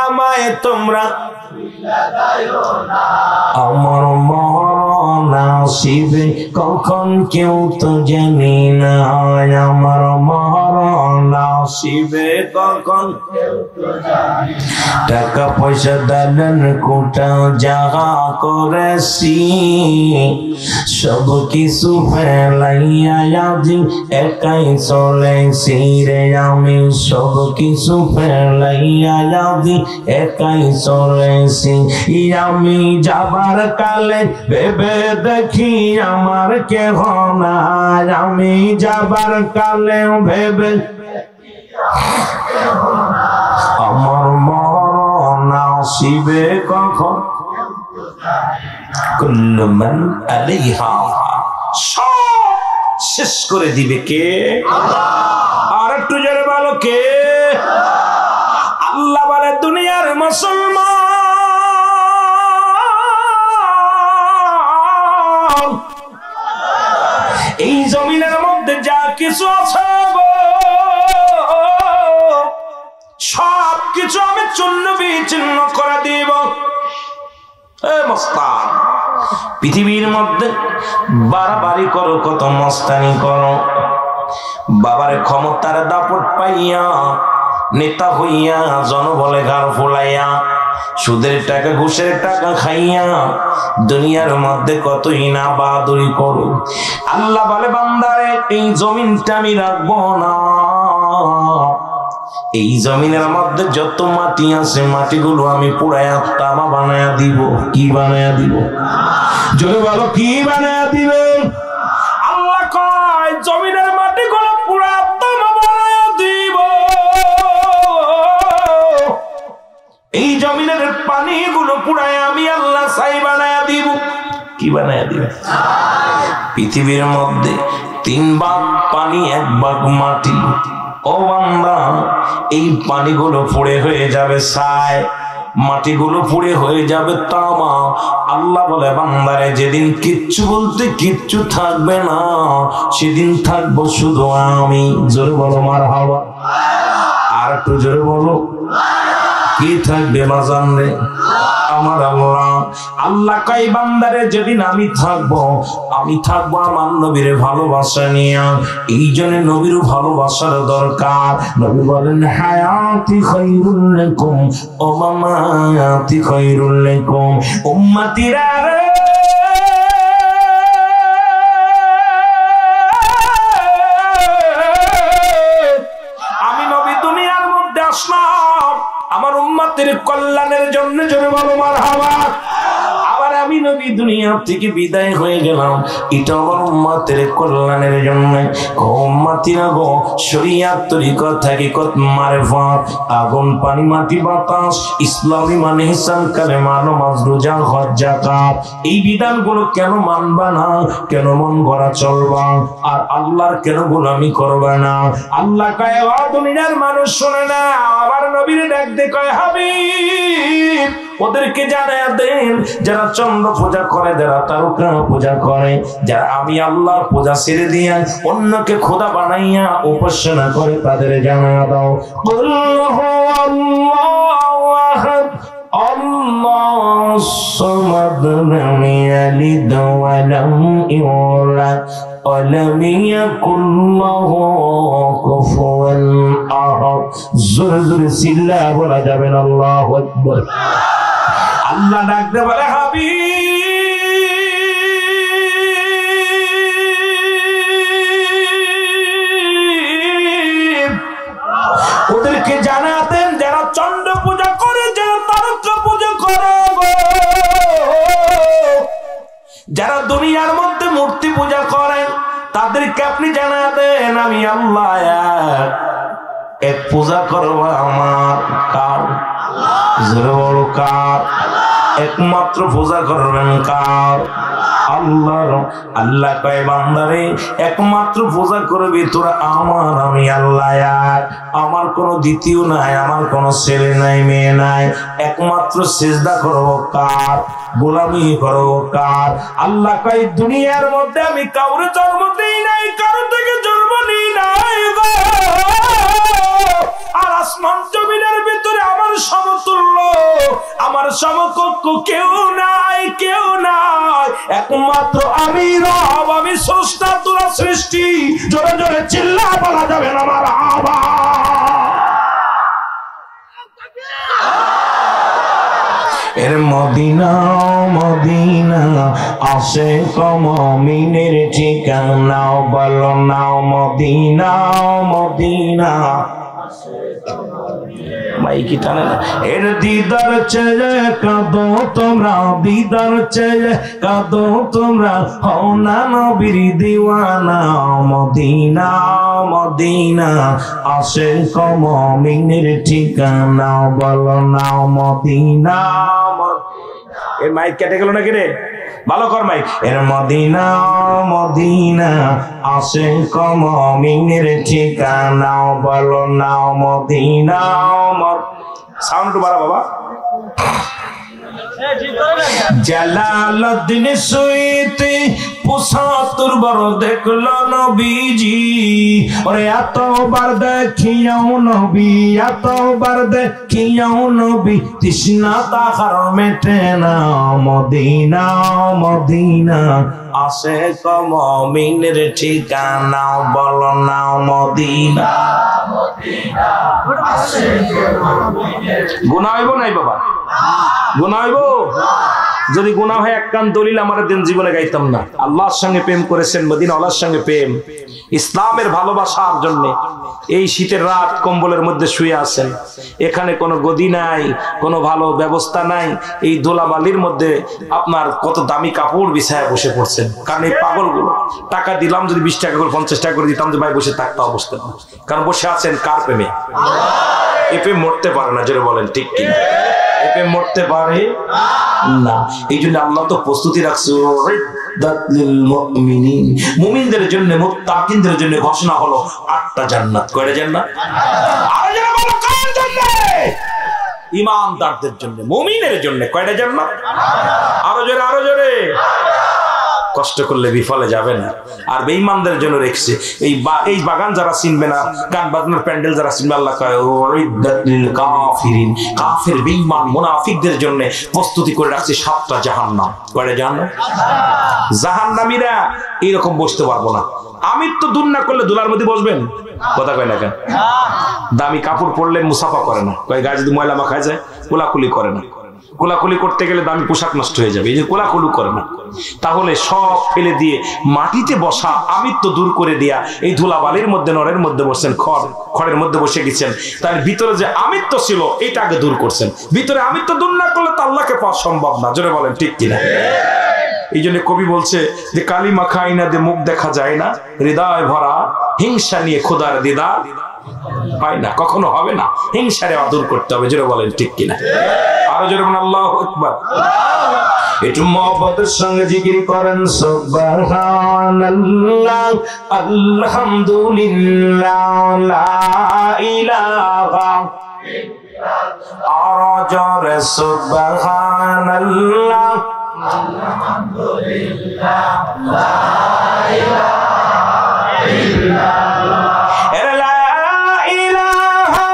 আমায় তোমরা আমার মরণ আসিবে কখন কেউ তো জানি না, আমার মরণ আসিবে কখন। টাকা পয়সা দালান কোটা জাগা করেছি, সব কিছু ফেলাইয়া আজি একাই চলেছি রে। আমি সব কিছু ফেলাইয়া আজি একাই চলেছি। আমি যাবার কালে ভেবে দেখি আমার কেহ নাই, আমি যাবার কালে ভেবে আমার মরণ আসিবে কখন। কুল্লু মান আলাইহা, সব শেষ করে দিবে কে? আল্লাহ। আর একটু জোরে বলো কে? আল্লাহ বলে দুনিয়ার মুসলমান, এই জমিনের মধ্যে যা কিছু আছে সব কিছু আমি চূর্ণ বিচ্ছিন্ন করে দিব। মস্তান, পৃথিবীর মধ্যে বাড়াবাড়ি করো, কত মস্তানি করো, বাবার ক্ষমতার দাপট পাইয়া নেতা হইয়া জনবলে গাল ফুলাইয়া সুদের টাকা ঘুষের টাকা খাইয়া দুনিয়ার মধ্যে কতই না বাহাদুরি করো। আল্লাহ বলে বান্দারে, এই জমিনটা আমি রাখবো না। এই জমিনের মধ্যে যত মাটি আছে মাটিগুলো আমি পুরায়া তামা বানায়া দিব। কি বানায়া দিব? জোরে বলো, কি বানায়া দিবেন? আল্লাহ কয় জমিনের মাটিগুলো পুরা তামা বানায়া দিব। ছাই বানায়া দিব। কি বানায়া দিব? পৃথিবীর মধ্যে 3 ভাগ পানি 1 ভাগ মাটি। ও বান্দা, এই পানিগুলো পুড়ে হয়ে যাবে ছাই, মাটিগুলো পুড়ে হয়ে যাবে তামা। আল্লাহ বলে বান্দারে যেদিন কিচ্ছু বলতে কিচ্ছু থাকবে না, সেদিন থাকবো শুধু আমি। জোরে বলো মারহাবা। আর একটু জোরে বলো, কি থাকবে বাজান রে? আমার আল্লাহ। আল্লাহ কয় বান্দারে যেদিন আমি থাকবো আমার নবীর ভালোবাসা নিয়ে। এই জন্য নবীর ভালোবাসার দরকার। নবী বলেন হায়াতি খায়রুল লাকুম ও মামাতি খায়রুল লাকুম। উম্মতিরা রে, আমি নবী দুনিয়ার মধ্যে আসলাম আমার উম্মতের কল্যাণের জন্য। জোরে বলো মারহাবা। আবার আমি নবী দুনিয়া থেকে বিদায় হয়ে গেলাম, এটা আমার উম্মতের কল্যাণের জন্য। উম্মতিরা গো, শরিয়াত তরিকত হাকিকত মারিফাত, আগুন পানি মাটি বাতাস, ইসলামী মানে হিসাব কালেমা নামাজ রোজা হজ যাকাত, এই বিধানগুলো কেন মানবা না? কেন মন গড়া চলবা? আর আল্লাহর কেন গোলামি করবা না? আল্লাহ কয় ও দুনিয়ার মানুষ শোনে না, আবার নবীর ডাক দিয়ে কয় হাবিব ওদেরকে জানায়া দেন যারা চন্দ্র পূজা করে, যারা তারকা পূজা করে, যারা আমি আল্লাহর পূজা ছেড়ে দিয়া অন্যকে খোদা বানাইয়া উপাসনা করে, তাদের জানায়া দাও আল্লাহু আহাদ আল্লাহুস সামাদ লাম ইয়ালিদ ওয়া লাম ইউলাদ ওয়া লাম ইয়াকুল লাহু কুফুয়ান আহাদ। জোরে জোরে চিল্লা বলা যাবে না আল্লাহু আকবার। আল্লাহ ডাকতে বলে হাবিব ওদেরকে জানাতেন যারা চন্দ্র পূজা করে, যারা তারকা পূজা করে, যারা দুনিয়ার মধ্যে মূর্তি পূজা করেন, তাদেরকে আপনি জানাতেন আমি আল্লাহ এক পূজা করবা আমার। কার? জোরে বলো কার? একমাত্র পূজা করবেন কার? আল্লাহর। আল্লাহ কয় বান্দারে একমাত্র পূজা করবি তোরা আমার, আমি আল্লাহ এক। আমার কোনো দ্বিতীয় নাই, আমার কোনো ছেলে নাই মেয়ে নাই। একমাত্র সিজদা করবো কার? গোলামি করবো কার? আল্লাহ কয় দুনিয়ার মধ্যে আমি কাউরে জন্ম দেই নাই, কারো থেকে জন্ম নিই নাই গো। আর আসমান জমিনের ভিতরে আমার সমতুল্য, আমার সমকক্ষ কেউ নাই, কেউ নাই। একমাত্র আমি রব, আমি স্রষ্টা, তোরা সৃষ্টি। জোরে জোরে চিল্লা বলা যাবে না মারহাবা। এর মদিনা মদিনা আসে মুমিনের ঠিকানা, বলো নাও মদিনা মদিনা। মাইকি টানে না। এর দিদার চেয়ে কাঁদো তোমরা, দিদার চেয়ে কাঁদো তোমরা, হও না নবীর দিওয়ানা। মদিনা মদিনা আসে মুমিনের ঠিকানা, বলো নাও মদিনা। এর মাইক কেটে গেল নাকি রে? ভালো কর মাইক। এর মদিনা মদিনা আসে মুমিনের ঠিকানা, বলো নাও মদিনা। সাউন্ড বাড়া বাবা। জালালউদ্দিন সুয়ুতি ৭৫ বার দেখল নবীজি, ওরে এতবার দেখিয়াও নবী, এতবার দেখিয়াও নবী, তৃষ্ণা তাহার মেটে না। মদিনা মদিনা আসে মুমিনের ঠিকানা, বলো না মদিনা। গুনাহ হইব নাই বাবা? গুনাহ হইব? যদি গুনাহ হয় এক কান দলিল আমার দিন জীবনে গাইতাম না। আল্লাহর সঙ্গে প্রেম করেছেন, মদিনাওয়ালার সঙ্গে প্রেম, ইসলামের ভালোবাসার জন্য এই শীতের রাত কম্বলের মধ্যে শুয়ে আছেন। এখানে কোনো গদি নাই, কোনো ভালো ব্যবস্থা নাই। এই দোলাবালির মধ্যে আপনার কত দামি কাপড় বিছায় বসে পড়ছেন। কারণ এই পাগলগুলো টাকা দিলাম, যদি 20 টাকা করে 50 টাকা করে দিতাম যে ভাই বসে থাকতে অবস্থা না। কারণ বসে আছেন কার প্রেমে? এ প্রেম মরতে পারে না। জোরে বলেন ঠিক কিনা? এতে মরতে পারে না। এই জন্য আল্লাহ তো প্রস্তুতি রাখছে মুমিনদের জন্য, মুত্তাকিনদের জন্য ঘোষণা হলো 8টা জান্নাত। কয়টা জান্নাত? আরো যারা বলো কার জন্য? ঈমানদারদের জন্য, মুমিনের জন্য। কয়টা জান্নাত? আরো জোরে, আরো জোরে। কষ্ট করলে বিফলে যাবে না। আর বেঈমানদের জন্য রেখেছে এই বাগান যারা চিনবে না, গান বাজনার প্যান্ডেল যারা চিনবে, আল্লাহ কয় উইদ্দাতিল কাফিরিন, কাফের বেঈমান মুনাফিকদের জন্য প্রস্তুতি করে রাখছে 7টা জাহান্নাম। কয়টা জাহান্নাম? জাহান্নামীরা এরকম বসতে পারবো না। আমি তো দূর না করলে দুলার মধ্যে বসবেন? কথা কয় না কেন? দামি কাপড় পরলে মুসাফা করে না, কয় গায়ে যদি ময়লা মাখা যায় কোলাকুলি করে না। কোলাকুলি করতে গেলে দামি পোশাক নষ্ট হয়ে যাবে, এই যে কোলাকুলি করে না। তাহলে সব ফেলে দিয়ে মাটিতে বসা আমিত্ব দূর করে দিয়া এই ধুলাবালির মধ্যে, নরের মধ্যে বসছেন, খড়ের মধ্যে বসে গেছেন। তার ভিতরে যে আমিত্ব ছিল এটা আগে দূর করছেন। ভিতরে আমিত্ব দূর না করলে তো আল্লাহকে পাওয়া সম্ভব না। জোরে বলেন ঠিক কিনা? এই জন্য কবি বলছে যে কালিমা খাই না দে মুখ দেখা যায় না, হৃদয় ভরা হিংসা নিয়ে খোদার দিদার পাই না। কখনো হবে না, হিংসারে দূর করতে হবে। জোরে বলেন ঠিক কিনা? আরো জোরে বলেন আল্লাহু আকবার। একটু মহব্বতের সঙ্গে জিকির করেন সুবহানাল্লাহ, আলহামদুলিল্লাহ, লা ইলাহা ইল্লাল্লাহ। আরো জোরে সুবহানাল্লাহ, আলহামদুলিল্লাহ, লা ইলাহা ইল্লাল্লাহ। লা ইলাহা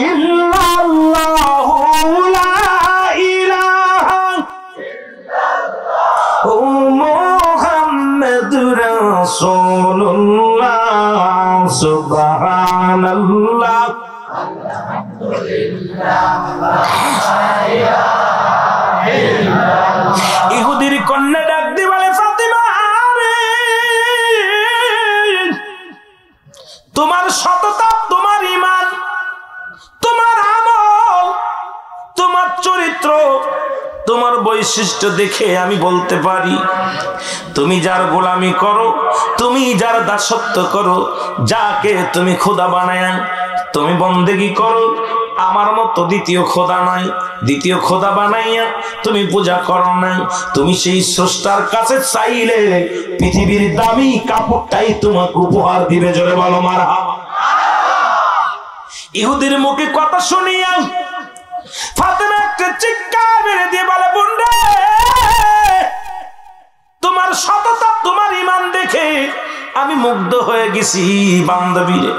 ইল্লাল্লাহ, লা ইলাহা ইল্লাল্লাহ, ও মুহাম্মাদুর রাসূলুল্লাহ। সুবহানাল্লাহ, আলহামদুলিল্লাহ, লা ইলাহা ইল্লাল্লাহ। ইহুদির কন্যা ডাক দিয়ে বলে, ফাতিমা রে, তোমার সততা, তোমার ঈমান, তোমার আমল, তোমার চরিত্র, তোমার বৈশিষ্ট্য দেখে আমি বলতে পারি তুমি যার গোলামি করো, তুমি যার দাসত্ব করো, যাকে তুমি খোদা বানায় তুমি বন্দেগী করো, আমার মতো দ্বিতীয় খোদা নাই। দ্বিতীয় খোদা বানাইয়া তুমি পূজা করো নাই। তুমি সেই স্রষ্টার কাছে চাইলে পৃথিবীর দামি কাপড়টাই তোমাকে উপহার দিবে। জোরে বলো মারহাবা। ইহুদির মুখে কথা শুনিয়া ফাতেমা একটা চিৎকার মেরে দিয়ে বলে, বোনরে, তোমার সততা, তোমার ঈমান দেখে আমি মুগ্ধ হয়ে গেছি। বান্ধবীরে,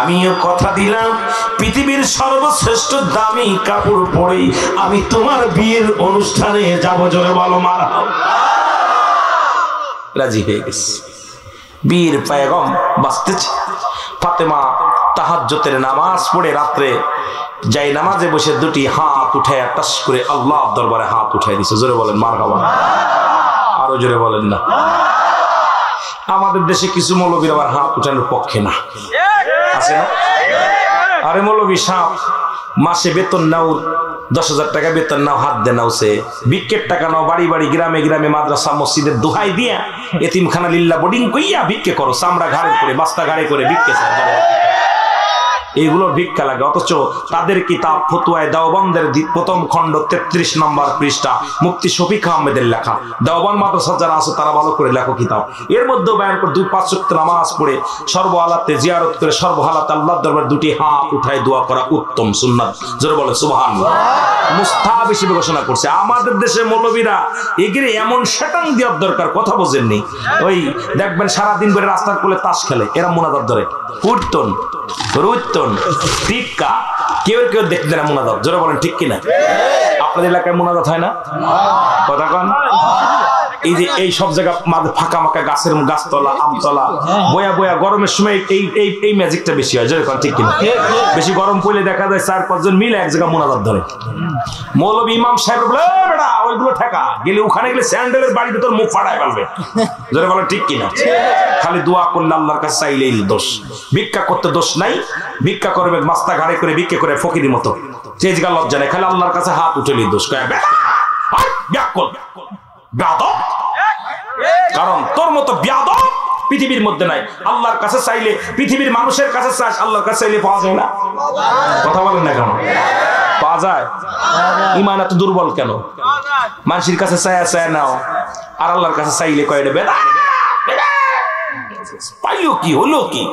আমিও কথা দিলাম পৃথিবীর সর্বশ্রেষ্ঠ দামি কাপড় পরে আমি তোমার বিয়ের অনুষ্ঠানে যাব। জোরে বলো মারহাবা। রাজি হয়ে গেছি। বীর পয়গম বাঁচতেছে। ফাতেমা তাহাজ্জুদের নামাজ পড়ে রাত্রে যাই নামাজে বসে দুটি হাত উঠায় টাস করে আল্লাহর দরবারে হাত উঠায় দিছে। জোরে বলেন মারহাবা। আরো জোরে বলেন না। আমাদের দেশে কিছু মৌলবীর আবার হাত উঠানোর পক্ষে না, আছে না? আরে মৌলবী সাহেব, মাসে বেতন নাও, 10,000 টাকা বেতন নাও, হাত দে নাও, সে ভিক্ষের টাকা নাও, বাড়ি বাড়ি গ্রামে গ্রামে মাদ্রাসা মসজিদের দোহাই দিয়া এতিমখানা লিল্লা বোর্ডিং কইয়া ভিক্ষে করো, চামড়া ঘাড়ে করে, বস্তা ঘাড়ে করে ভিক্ষে চাও। এইগুলো ভিক্ষা লাগে। অথচ তাদের কিতাব ফতুয়ায়ে দেওবন্দের প্রথম খণ্ড 33 নম্বর পৃষ্ঠা মুফতি শফিক আহমেদের লেখা। দেওবন্দ মাদ্রাসা যারা আছে তারা ভালো করে লেখো কিতাব। এর মধ্যে বয়ান করে 2-5 ওয়াক্ত নামাজ পড়ে সর্বহালাতে জিয়ারত করে সর্বহালাতে আল্লাহর দরবারে দুটি হাত উঠায় দোয়া করা উত্তম সুন্নাত। জোরে বলে সুবহানাল্লাহ। মুস্তাহাব হিসেবে ঘোষণা করছে। আমাদের দেশে মৌলবীরা এগিয়ে এমন শয়তান দেওয়ার দরকার, কথা বোঝেননি? ওই দেখবেন সারাদিন করে রাস্তার কোলে তাস খেলে, এরা মুনাজাত ধরে উঠতন রুইতন টিক্কা, কেউ কেউ দেখতে না মুনাজাত। জোরে বলেন ঠিক কিনা? আপনাদের এলাকায় মুনাজাত হয় না? কথা কন। এই যে এই সব জায়গা ফাঁকা মাকা গাছের গাছতলা, আমতলা, বয়া বয়া, গরমের সময় এই ম্যাজিকটা বেশি হয়। জোরে কন ঠিক কিনা? বেশি গরম পড়লে দেখা যায় 4-5 জন মিলে এক জায়গা মুনাজাত ধরে। মৌলবী ইমাম সাহেব বলে, বেটা ওইগুলো ঠেকা, গেলে ওখানে গেলে স্যান্ডেলের বাড়ির ভিতর মুখ ফাটায় ফেলবে। জোরে বলেন ঠিক কিনা? খালি দোয়া করলে আল্লাহর কাছে চাইলেই দোষ। ভিক্ষা করতে দোষ নাই। ভিক্ষা করবে মাস্তা ঘাড়ে করে ভিক্ষা করে ফকিরের মতো, চেজগা লজ্জা নেই। খালি আল্লাহর কাছে হাত উঠেলি দোষ। কারণ তোর মতো বেয়াদব পৃথিবীর মধ্যে নাই। আল্লাহর কাছে চাইলে, পৃথিবীর মানুষের কাছে চাস, আল্লাহর কাছে চাইলে পাওয়া যায় না। কথা বলেন না কেন? পাওয়া যায়? ইমান এত দুর্বল কেন? মানুষের কাছে চায়া চায়া নাও, আর আল্লাহর কাছে চাইলে কয়টা বেদা পাইলো কি হলো কি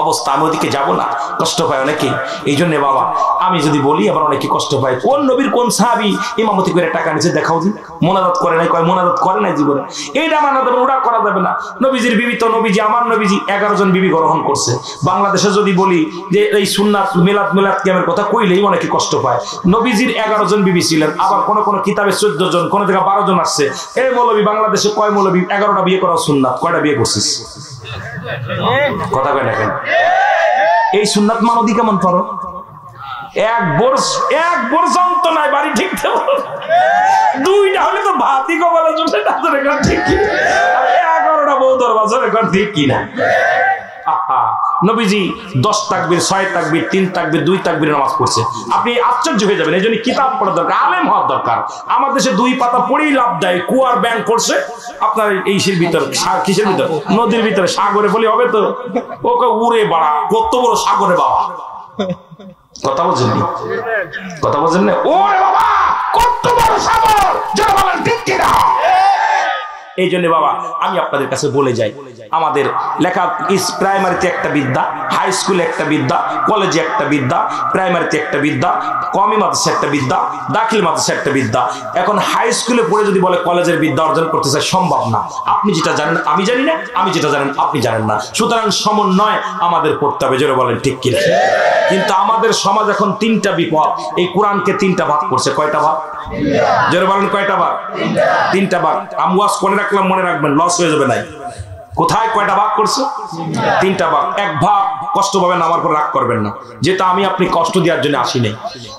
অবস্থা। আমি ওদিকে যাবো না, কষ্ট পায় অনেকে। এই জন্য বাবা আমি যদি বলি আবার অনেকে কষ্ট পায়। কোন নবীর কোন সাহাবী ইমামতি করে টাকা নিচে দেখাও দিন, মোনাজাত করে নাই, কয় মোনাজাত করে নাই জীবনে। এইটা মানা যাবে, ওটা করা যাবে না। নবীজির বিবি তো নবীজি, আমার নবীজি 11 জন বিবি গ্রহণ করছে। বাংলাদেশে যদি বলি যে এই সুন্নাত মিলাদ কিয়ামের কথা কইলেই অনেকে কষ্ট পায়। নবীজির 11 জন বিবি ছিলেন, আবার কোন কোন কিতাবে 14 জন, কোন থেকে 12 জন আসছে। এই মৌলবী বাংলাদেশে কয় মৌলবী 11টা বিয়ে করা সুন্নাত, কয়টা বিয়ে করছিস? কথা কয় না কেন? এই সুন্নাত মানদি কেমন করো? এক বর্ষ তো নাই বাড়ি ঠিক দুইটা হলে তো ভাতি কপালে জুটে ঠিক কি 11টা বউ দরবাজার এখন ঠিক কিনা। নবীজি 10 তাকবীর, 6 তাকবীর, 3 তাকবীর, 2 তাকবীর নামাজ পড়ছে। আপনি আশ্চর্য হয়ে যাবেন। এই জন্য কিতাব পড়া দরকার, আলেম হওয়ার দরকার। আমার দেশে 2 পাতা পড়েই লাভ দেয়। কুয়ার ব্যাংক করছে আপনার এইসের ভিতর, কিসের ভিতর, নদীর ভিতরে, সাগরে বলি হবে তো? ওকে উড়ে বাড়া, কত বড় সাগরে বাবা। কথা বলছেন নি? কথা বলছেন না? ওরে বাবা কত বড় সাগর, যারা বলেন ঠিক কিনা। এই জন্য বাবা আমি আপনাদের কাছে বলে যাই, আমাদের লেখা প্রাইমারিতে একটা বিদ্যা, হাই স্কুলে একটা বিদ্যা, কলেজে একটা বিদ্যা, প্রাইমারিতে একটা বিদ্যা, কমি মাদ্রাসা একটা বিদ্যা, দাখিল মাদ্রাসা একটা বিদ্যা। এখন হাই স্কুলে পড়ে যদি বলে কলেজের বিদ্যা অর্জন করতে চায়, সম্ভব না। আপনি যেটা জানেন আমি জানি না, আমি যেটা জানেন আপনি জানেন না। সুতরাং সমন্বয় আমাদের পড়তে হবে, জোরে বলেন ঠিক কিনা। কিন্তু আমাদের সমাজ এখন 3টা বিপদ। এই কোরআনকে 3টা ভাগ করছে। কয়টা ভাগ? জোরে বলেন কয়টা ভাগ? 3টা ভাগ। আমওয়াজ করে রাখলাম, মনে রাখবেন, লস হয়ে যাবে নাই। কোথায় কয়টা ভাগ করছে? 3টা ভাগ। এক ভাগ কষ্ট পাবেন, আমার পর রাগ করবেন না, যেটা আমি আপনি কষ্ট দেওয়ার জন্য আসি নাই।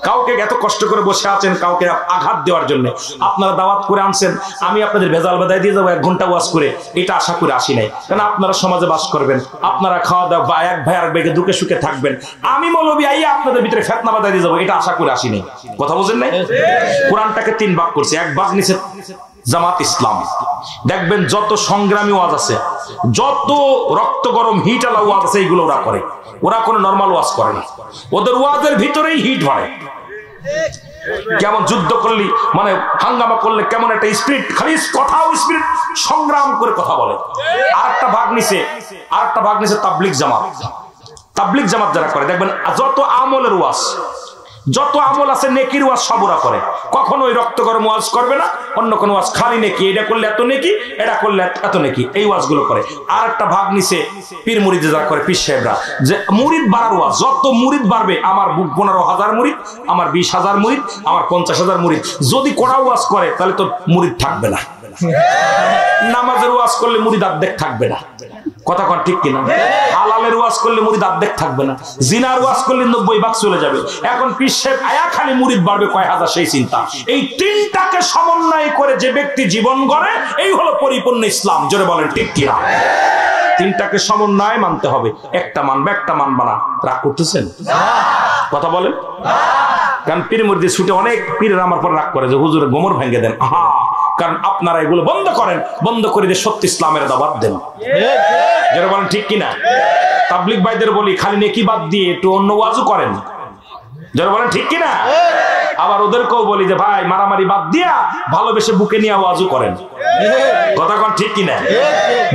কাউকে এত কষ্ট করে বসে আছেন, কাউকে আঘাত দেওয়ার জন্য আপনারা দাওয়াত করে আনছেন, আমি আপনাদের ভেজাল বেদায় দিয়ে যাবো 1 ঘন্টা ওয়াজ করে, এটা আশা করে আসি নাই। কারণ আপনারা সমাজে বাস করবেন, আপনারা খাওয়া দাওয়া বা এক ভাই আর ভাইকে দুঃখে সুখে থাকবেন। আমি মৌলবী আইয়া আপনাদের ভিতরে ফেতনা বাদায় দিয়ে যাবো, এটা আশা করে আসি নাই। কথা বলছেন নাই? কোরআনটাকে 3 ভাগ করছে। এক ভাগ নিচে জামাত ইসলাম। দেখবেন যত সংগ্রামী ওয়াজ আছে, যত রক্ত গরম হিট আলা ওয়াজ আছে, এইগুলো ওরা করে। ওরা কোনো নরমাল ওয়াজ করে না, ওদের ওয়াজের ভিতরেই হিট হয়। কেমন যুদ্ধ করলি, মানে হাঙ্গামা করলে কেমন একটা স্পিরিট, খালি কথাও স্পিরিট, সংগ্রাম করে কথা বলে। আরেকটা ভাগ নিচে তাবলিগ জামাত। তাবলিগ জামাত যারা করে দেখবেন যত আমলের ওয়াজ, যত আমল আছে নেকির ওয়াজ সব ওরা করে। কখনো ওই রক্ত গরম ওয়াজ করবে না, অন্য কোন ওয়াজ খালি নেকি, এটা করলে এত নেকি, এটা করলে এত নেকি, এই ওয়াজগুলো করে। আর একটা ভাগ নিছে পীর মুরিদ যারা করে, পীর সাহেবরা, যে মুরিদ বাড়ার ওয়াজ। যত মুরিদ বাড়বে, আমার 15,000 মুরিদ, আমার 20,000 মুরিদ, আমার 50,000 মুরিদ, যদি কড়া ওয়াজ করে তাহলে তো মুরিদ থাকবে না। নামাজের ওয়াজ করলে মুরিদ অর্ধেক থাকবে না। কথা কন ঠিক কিনা? হালালের ওয়াজ করলে মুরিদ অর্ধেক থাকবে না, জিনার ওয়াজ করলে 90 চলে যাবে। এখন পীর সাহেব আয়া খালি মুরিদ বাড়বে কয় হাজার, সেই চিন্তা। এই 3টাকে সমন্বয় করে যে ব্যক্তি জীবন গড়ে, এই হলো পরিপূর্ণ ইসলাম। জোরে বলেন ঠিক কিনা? 3টাকে সমন্বয় মানতে হবে। একটা মানবে, একটা মানবা না। রাগ করতেছেন? কথা বলেন। কারণ পীর মুরিদ ছুটে অনেক পীরের আমার পর রাগ করে যে হুজুরে গোমর ভেঙে দেন। কারণ আপনারা এগুলো বন্ধ করেন, বন্ধ করে দিয়ে সত্য ইসলামের দাওয়াত দেন। যারা বলেন ঠিক কিনা? তাবলিগ ভাইদের বলি খালি নেকি বাদ দিয়ে একটু অন্য ওয়াজও করেন। যারা বলেন ঠিক কিনা? আবার ওদেরকেও বলি যে ভাই মারামারি বাদ দিয়া ভালোবেসে বুকে নিয়ে ওয়াজও করেন। কথা কন ঠিক কিনা?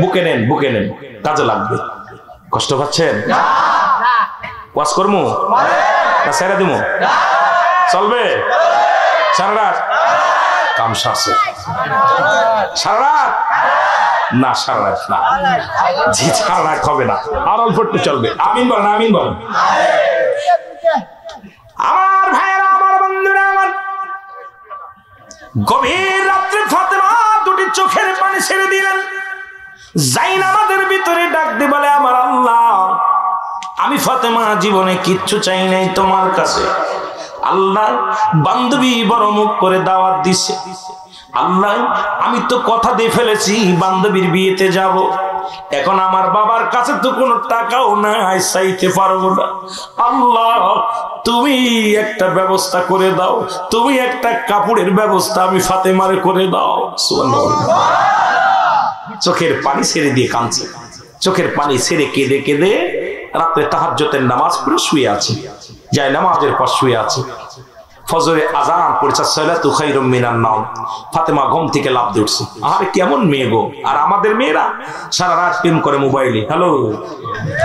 বুকে নেন, বুকে নেন, কাজে লাগবে। কষ্ট পাচ্ছেন? ওয়াজ করমু না ছেড়ে দিমু? চলবে সারা রাত? কাম সারছে সারা রাত? না সারা রাত না, জি সারা রাত হবে না, আর অল্প একটু চলবে। আমিন বলেন, আমিন বলেন। আমার ভাইয়েরা, আমার বন্ধুরা, আমার গভীর রাত্রে ফাতেমা 2টি চোখের পানি ছেড়ে দিলেন। জাইনামাজের ভিতরে ডাক দিয়ে বলে, আমার আল্লাহ, আমি ফাতেমা জীবনে কিচ্ছু চাই নাই তোমার কাছে। আল্লাহ, বান্ধবী বড় মুখ করে দাওয়াত দিছে। আল্লাহ, আমি তো কথা দিয়ে ফেলেছি বান্ধবীর বিয়েতে যাব। এখন আমার বাবার কাছে তো কোনো টাকাও নাই, চাইতে পারবো না। আল্লাহ, তুমি একটা ব্যবস্থা করে দাও, তুমি একটা কাপড়ের ব্যবস্থা আমি ফাতেমারে করে দাও। চোখের পানি ছেড়ে দিয়ে কাঁদছে, চোখের পানি ছেড়ে কেঁদে কেঁদে রাত্রে তাহাজ্জুদের নামাজ পড়ে শুয়ে আছে, যায় নামাজের পর শুয়ে আছে। ফজরে আজান পড়েছে, সালাতু খায়রুম মিনান নাওম। ফাতেমা ঘুম থেকে লাফ দিয়ে উঠছে। আরে কেমন মেয়ে গো! আর আমাদের মেয়েরা সারা রাত প্রেম করে মোবাইলে। হ্যালো,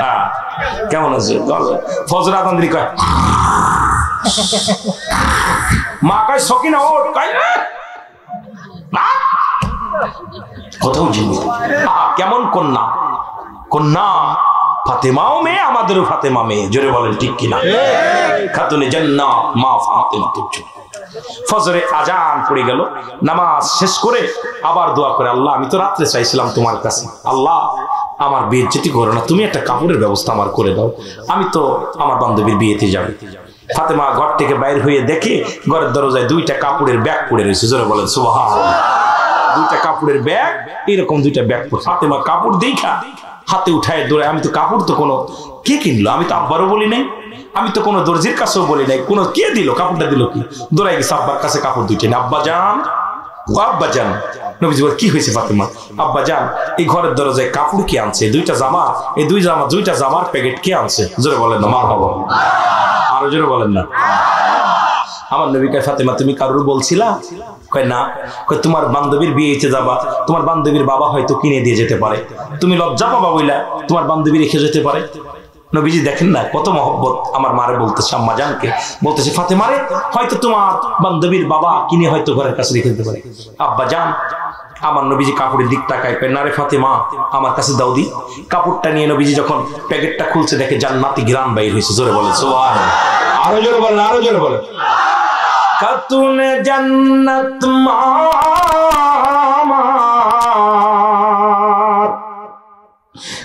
হ্যাঁ কেমন আছে? ফজর আজান দিলি কয় মা, কয় সকিনা ওঠ, কয় কোথাও জিনি। কেমন কন্যা! কন্যা ফাতেমাও মেয়ে, আমাদেরও ফাতেমা মেয়ে। জোরে বলেন ঠিক কিনা? খাতুনে জান্নাত মা ফাতেমা। ফজরে আজান পড়ে গেল, নামাজ শেষ করে আবার দোয়া করে, আল্লাহ আমি তো রাত্রে চাইছিলাম তোমার কাছে, আল্লাহ আমার বেইজ্জতি করো না, তুমি একটা কাপড়ের ব্যবস্থা আমার করে দাও, আমি তো আমার বান্ধবীর বিয়েতে যাব। ফাতেমা ঘর থেকে বাইর হয়ে দেখে ঘরের দরজায় দুইটা কাপড়ের ব্যাগ পড়ে রয়েছে। জোরে বলেন সুবহানাল্লাহ। দুইটা কাপড়ের ব্যাগ, এরকম দুইটা ব্যাগ পড়ে। ফাতেমা কাপড় দেখা হাতে উঠায় দৌড়ায়। আমি তো কাপড় তো কোনো কে কিনলো, আমি তো আব্বারও বলি নাই, আমি তো কোনো দর্জির কাছেও বলি নাই, কোনো কে দিল কাপড়টা, দিল কি? দৌড়াই গেছে আব্বার কাছে কাপড় দুইটা। আব্বা জান, ও আব্বা জান। নবীজি বলে কি হয়েছে ফাতেমা? আব্বা জান এই ঘরের দরজায় কাপড় কে আনছে? দুইটা জামা, এই দুইটা জামার প্যাকেট কে আনছে? জোরে বলেন না মারহাবা। আরো জোরে বলেন না। আমার নবী কয় ফাতেমা তুমি কারোর বলছিলা? কয় না। কয় তোমার বান্ধবীর বিয়েতে যাবা, তোমার বান্ধবীর বাবা হয়তো কিনে দিয়ে যেতে পারে, তুমি লজ্জা পাবা বইলা তোমার বান্ধবী রেখে যেতে পারে। নবীজি দেখেন না কত মহব্বত আমার মারে বলতেছে, আম্মা জানকে বলতেছে ফাতেমারে হয়তো তোমার বান্ধবীর বাবা কিনে হয়তো ঘরের কাছে রেখে দিতে পারে। আব্বা জান আমার নবীজি কাপড়ের দিক তাকায়, কয় না রে ফাতেমা আমার কাছে দাও দি। কাপড়টা নিয়ে নবীজি যখন প্যাকেটটা খুলছে দেখে জান্নাতি ঘ্রাণ বাইর হয়েছে। জোরে বলে সুবহানাল্লাহ। আরো জোরে বলেন, আরো জোরে বলেন। খাতুনে জান্নাত মা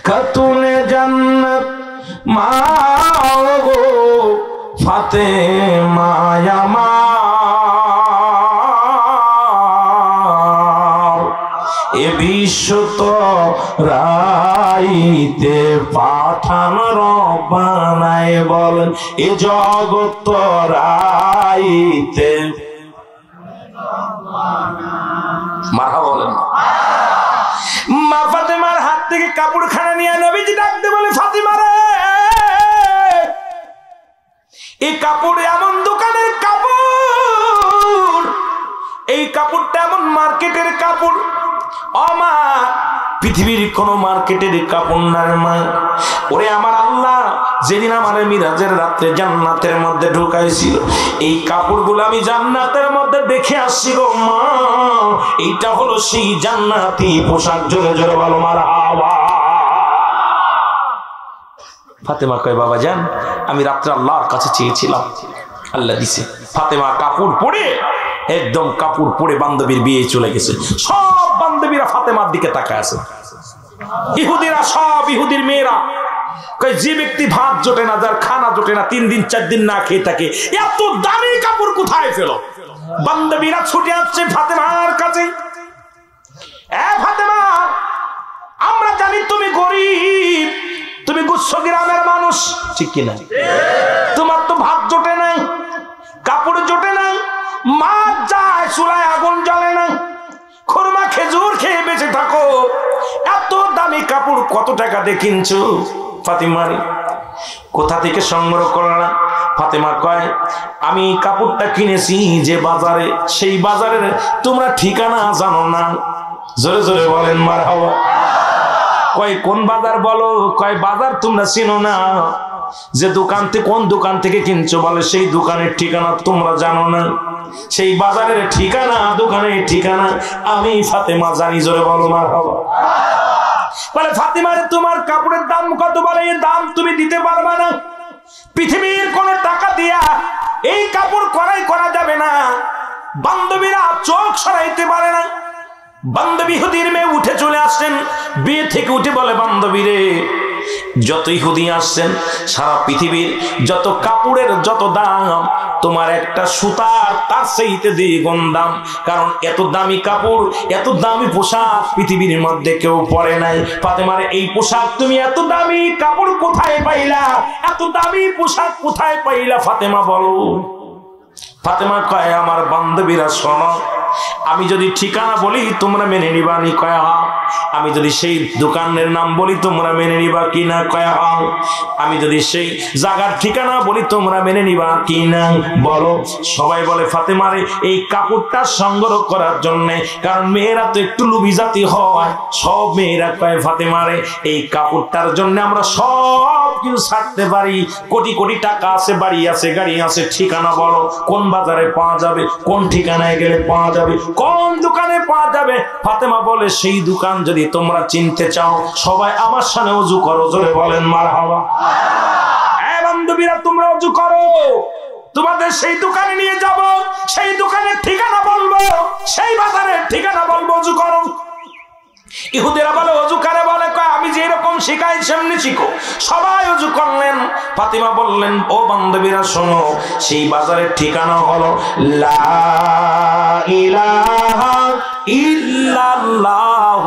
খাতুনে জান্নাত মা গো ফাতেমা আমার, এ বিশ্ব তো রাইতে পাঠান রব্বানায় বলেন, এ জগৎ রাইতে মারহাবা বলেন। মা ফাতেমার হাত থেকে কাপড় খানা নিয়ে নবীজি ডাকতে বলে, ফাতেমা রে এই কাপড় এমন দোকানের কাপড়, এই কাপড়টা এমন মার্কেটের কাপড়, আমা পৃথিবীর কোন মার্কেটের কাপড় না মা। ওরে আমার আল্লাহ যেদিন আমার মিরাজের রাত্রে জান্নাতের মধ্যে ঢুকাইছিল, এই কাপড়গুলো আমি জান্নাতের মধ্যে দেখে আসছি গো মা, এইটা হলো সেই জান্নাতি পোশাক। জোরে জোরে বলো মারহাবা। ফাতেমা কয় বাবা জান আমি রাত্রে আল্লাহর কাছে চেয়েছিলাম, আল্লাহ দিছে। ফাতেমা কাপড় পরে একদম কাপড় পরে বান্ধবীর বিয়ে চলে গেছে। সব বান্ধবীরা ফাতেমার দিকে তাকায় আছে। ইহুদিরা, সব ইহুদির মেয়েরা কয় যে ব্যক্তি ভাত জোটে না, যার খানা জোটে না, 3 দিন 4 দিন না খেয়ে থাকে, এত দামি কাপড় কোথায় পেল? বান্ধবীরা ছুটে আসছে ফাতেমার কাছে। এ ফাতেমা আমরা জানি তুমি গরিব, তুমি গুচ্ছ গ্রামের মানুষ, ঠিক কিনা? তোমার তো ভাত জোটে নাই, কাপড় জোটে নাই, মাছ যায় চুলায় আগুন জ্বলে না, খুরমা খেজুর খেয়ে বেঁচে থাকো, এত দামি কাপড় কত টাকা দিয়ে কিনছো? ফাতেমা কোথা থেকে সংগ্রহ করলা? ফাতেমা কয় আমি কাপড়টা কিনেছি যে বাজারে, সেই বাজারের তোমরা ঠিকানা জানো না। জোরে জোরে বলেন মারহাবা। কয় কোন বাজার বলো? কয় বাজার তোমরা চিনো না, যে দোকান থেকে কোন দোকান থেকে কিনছো বলে সেই দোকানের ঠিকানা তোমরা জানো না, সেই বাজারের ঠিকানা, দোকানের ঠিকানা আমি ফাতেমা জানি। জোরে বলো মারহাবা। বলে ফাতেমা তোমার কাপড়ের দাম কত? বলে এই দাম তুমি দিতে পারবে না, পৃথিবীর কোন টাকা দিয়া এই কাপড় ক্রয় করা যাবে না। বান্ধবীরা চোখ সরাইতে পারে না। বান্ধবী ইহুদির মেয়ে উঠে চলে আসছেন, বিয়ে থেকে উঠে বলে বান্ধবী রে যত ইহুদি আসছেন সারা পৃথিবীর যত কাপড়ের যত দাম, তোমার একটা সুতার তার সেইতে দ্বিগুণ দাম, কারণ এত দামি কাপড়, এত দামি পোশাক পৃথিবীর মধ্যে কেউ পরে নাই। ফাতেমার এই পোশাক তুমি এত দামি কাপড় কোথায় পাইলা? এত দামি পোশাক কোথায় পাইলা? ফাতেমা বলো। ফাতেমা কয় আমার বান্ধবীরা শোনো, আমি যদি ঠিকানা বলি তোমরা মেনে নিবা নি? কয় হ্যাঁ। আমি যদি সেই দোকানের নাম বলি তোমরা মেনে নিবা কি না? কয় হ্যাঁ। আমি যদি সেই জায়গার ঠিকানা বলি তোমরা মেনে নিবা কি না? বলো। সবাই বলে ফাতেমারে এই কাপড়টা সংগ্রহ করার জন্য, কারণ মেয়েরা তো একটু লুবি জাতি হয়। সব মেয়েরা কয় ফাতেমারে এই কাপড়টার জন্য আমরা সব কিছু ছাড়তে পারি, কোটি কোটি টাকা আছে, বাড়ি আছে, গাড়ি আছে, ঠিকানা বলো কোন বাজারে পাওয়া যাবে, কোন ঠিকানায় গেলে পাওয়া যাবে, কোন দোকানে পাওয়া যাবে? ফাতেমা বলে সেই দোকান যদি তোমরা চিনতে চাও সবাই আমার সামনে ওযু করো, জোরে বলেন মারহাবা। এই বান্ধবীরা তোমরা ওযু করো, তোমাদের সেই দোকানে নিয়ে যাব, সেই দোকানের ঠিকানা বলবো, সেই বাজারের ঠিকানা বলবো, ওযু করো। ইহুদিরা বলে ওযু কারে বলে? কয় আমি যে এরকম শিখাই সেমনি শিখো। সবাই ওযু করলেন। ফাতিমা বললেন ও বান্ধবীরা শোনো, সেই বাজারের ঠিকানা হলো লা ইলাহা ইল্লাল্লাহ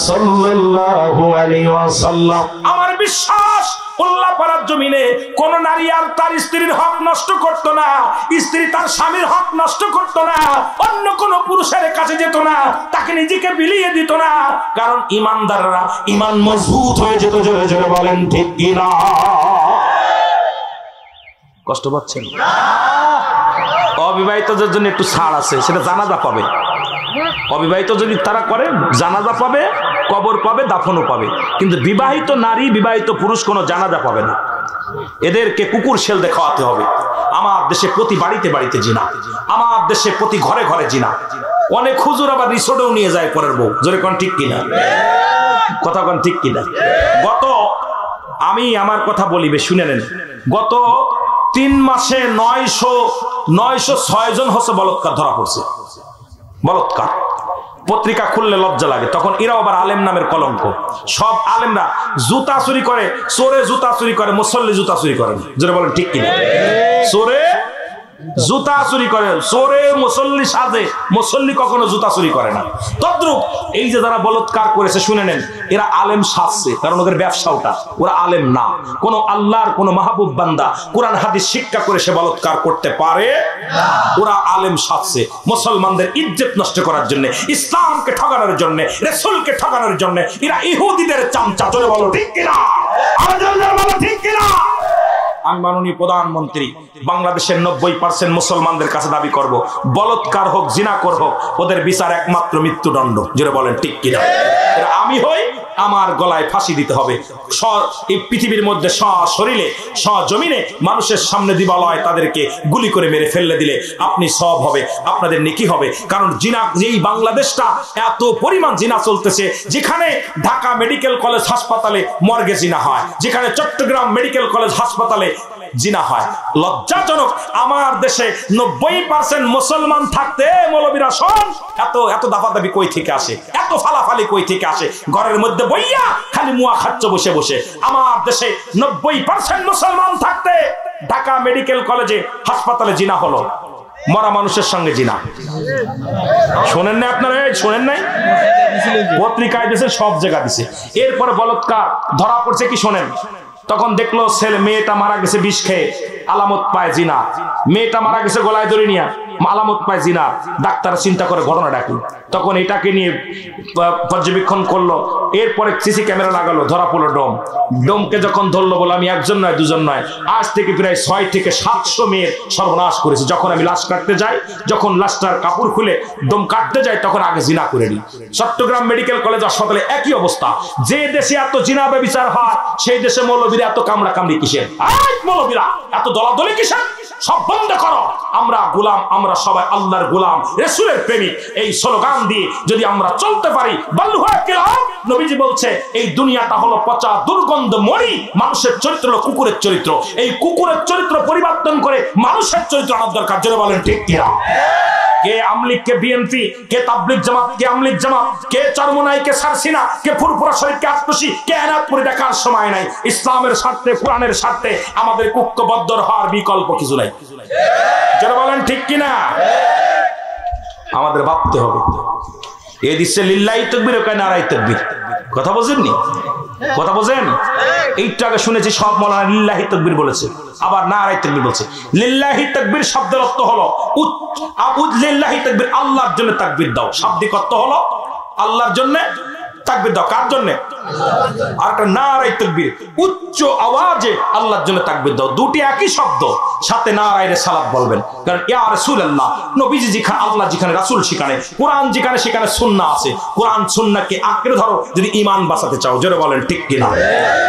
সাল্লাল্লাহু আলাইহি ওয়াসাল্লাম। আমার বিশ্বাস উল্লাপাড়ার জমিনে কোন নারী আর তার স্ত্রীর হক নষ্ট করত না, স্ত্রী তার স্বামীর হক নষ্ট করত না, অন্য কোন পুরুষের কাছে যেত না, তাকে নিজেকে বিলিয়ে দিত না, কারণ ইমানদাররা ইমান মজবুত হয়ে যেত। জোরে জোরে বলেন ঠিক কিনা? কষ্ট পাচ্ছেন? অবিবাহিতদের জন্য একটু ছাড় আছে, সেটা জানাজা পাবে। অবিবাহিত যদি তারা করে জানাজা পাবে, কবর পাবে, দাফনও পাবে, কিন্তু বিবাহিত নারী বিবাহিত পুরুষ কোনো জানাজা পাবে না। এদেরকে কুকুর শেলদে খাওয়াতে হবে। আমার দেশে প্রতি বাড়িতে বাড়িতে জিনা, আমার দেশে প্রতি ঘরে ঘরে জিনা। অনেক হুজুর আবার রিসোর্টেও নিয়ে যায় পরের বউ। জোরে কোন ঠিক কিনা? কথা কোন ঠিক কিনা? আমি আমার কথা বলিবে শুনে নেন। গত 3 মাসে 906 জন হচ্ছে বলৎকার ধরা পড়ছে। বলৎকার পত্রিকা খুললে লজ্জা লাগে। তখন এরাও আবার আলেম নামের কলঙ্ক। সব আলেমরা জুতা চুরি করে, চোরে জুতা চুরি করে, মুসল্লি জুতা চুরি করে। যেটা বলেন ঠিক কিনা? চোরে জুতা চুরি করে, চোরে মুসল্লি সাজে, মুসল্লি কখনো জুতা চুরি করে না। তদ্রুপ এই যে যারা বলৎকার করেছে শুনে নেন, এরা আলেম সাজছে, কারণ ওদের ব্যবসা ওটা। ওরা আলেম না, কোন আল্লাহর কোন মাহবুব বান্দা কোরআন হাদিস শিক্ষা করে সে বলৎকার করতে পারে না। ওরা আলেম সাজছে মুসলমানদের ইজ্জত নষ্ট করার জন্য, ইসলামকে ঠকানোর জন্য, রাসূলকে ঠকানোর জন্য। এরা ইহুদিদের চামচা। জোরে বলো ঠিক কিনা? আর জোরে বলো ঠিক কিনা? আমি মাননীয় প্রধানমন্ত্রী বাংলাদেশের 90% মুসলমানদের কাছে দাবি করব, বলৎকার হোক, জিনাকর হোক, ওদের বিচার একমাত্র মৃত্যুদণ্ড। যেটা বলেন ঠিক কিনা? আমি হই, আমার গলায় ফাঁসি দিতে হবে। এই পৃথিবীর মধ্যে সশরীরে সজমিনে মানুষের সামনে দিবালয় তাদেরকে গুলি করে মেরে ফেললে দিলে আপনি সব হবে, আপনাদের নেকি হবে। কারণ জিনা, যেই বাংলাদেশটা এত পরিমাণ জিনা চলতেছে, যেখানে ঢাকা মেডিকেল কলেজ হাসপাতালে মর্গে জিনা হয়, যেখানে চট্টগ্রাম মেডিকেল কলেজ হাসপাতালে জিনা হয়। লজ্জাজনক, আমার দেশে 90% মুসলমান থাকতে মৌলবীরা শোন এত দাফাদাফি কই থেকে আসে, এত ফালাফালি কই থেকে আসে? ঘরের মধ্যে বইয়া খালি মুয়া খাচ্ছ বসে বসে। আমার দেশে 90% মুসলমান থাকতে ঢাকা মেডিকেল কলেজে হাসপাতালে জিনা হলো, মরা মানুষের সঙ্গে জিনা। শোনেন না আপনারা? শোনেন নাই? পত্রিকায় দিছে, সব জায়গা দিছে। এরপরে বলৎকার ধরা পড়ছে কি শোনেন? তখন দেখলো ছেলে, মেয়েটা মারা গেছে বিষ খেয়ে, আলামত পায় জিনা। মেয়েটা মারা গেছে গলায় দড়ি নিয়ে, আলামত পায় জিনা। ডাক্তার চিন্তা করে ঘটনা ডাকলো। তখন এটাকে নিয়ে পর্যবেক্ষণ করলো। এরপরে সিসি ক্যামেরা লাগালো, ধরা পড়লো ডোম। ডোমকে যখন ধরলো, বলে আমি একজন নয়, দুজন নয়, আজ থেকে প্রায় 6 থেকে 700 মেয়ের সর্বনাশ করেছে। যখন আমি লাশ কাটতে যাই, যখন লাশটার কাপড় খুলে ডোম কাটতে যাই, তখন আগে জিনা করে নিই। চট্টগ্রাম মেডিকেল কলেজ হাসপাতালে একই অবস্থা। যে দেশে এত জিনা ব্যভিচার হয়, সেই দেশে মৌলবীরা এত কামড়া কামড়ি কিসের? মৌলবীরা এত দলাদলি কিসের? সব বন্ধ করো। আমরা গোলাম, আমরা সবাই আল্লাহর গোলাম, রাসূলের প্রেমিক। এই স্লোগান দিয়ে যদি আমরা চলতে পারি, নবীজি বলছে এই দুনিয়াটা হলো পচা দুর্গন্ধ মরি, মানুষের চরিত্র হলো কুকুরের চরিত্র। এই কুকুরের চরিত্র পরিবর্তন করে মানুষের চরিত্র আনার দরকার। জোরে বলেন ঠিক কিনা? কে আমলিগ, কে বিএনপি, কে তাবলিগ জামাত, কে আমলিগ জামাত, কে চরমোনাই, কে সারসিনা, কে ফুরফুরা শরীফ, কে আতশী, কে এনায়তপুরি দেখার সময় নাই। ইসলামের স্বার্থে, কোরআনের স্বার্থে আমাদের ঐক্যবদ্ধ হওয়ার বিকল্প কিছু নাই। যারা বলেন ঠিক কিনা? আমাদের ভাবতে হবে। এ দিচ্ছে লিল্লাহি তাকবীর, ওকে নারায়ে তাকবীর। কথা বোঝেননি? কথা বোঝেন? এইটা আগে শুনেছি সব মাওলানা লিল্লাহি তাকবীর বলেছে, আবার নারায়ে তাকবীর বলছে। লিল্লাহি তাকবীর শব্দের অর্থ হলো লিল্লাহি তাকবীর, আল্লাহর জন্য তাকবীর দাও। শাব্দিক অর্থ হলো আল্লাহর জন্য তাকবীর দাও। কার জন্য? আর একটা নারায়ে তাকবীর, উচ্চ আওয়াজে আল্লাহর জন্য তাকবীর দাও। দুটি একই শব্দ, সাথে নারায়ে সালাত বলবেন। কারণ ইয়া রাসূলুল্লাহ, নবীজি যেখানে আল্লাহ যেখানে রাসূল সেখানে, কোরআন যেখানে সেখানে সুন্নাহ আছে। কোরআন সুন্নাহকে আঁকড়ে ধরো যদি ঈমান বাঁচাতে চাও। জোরে বলেন ঠিক কিনা?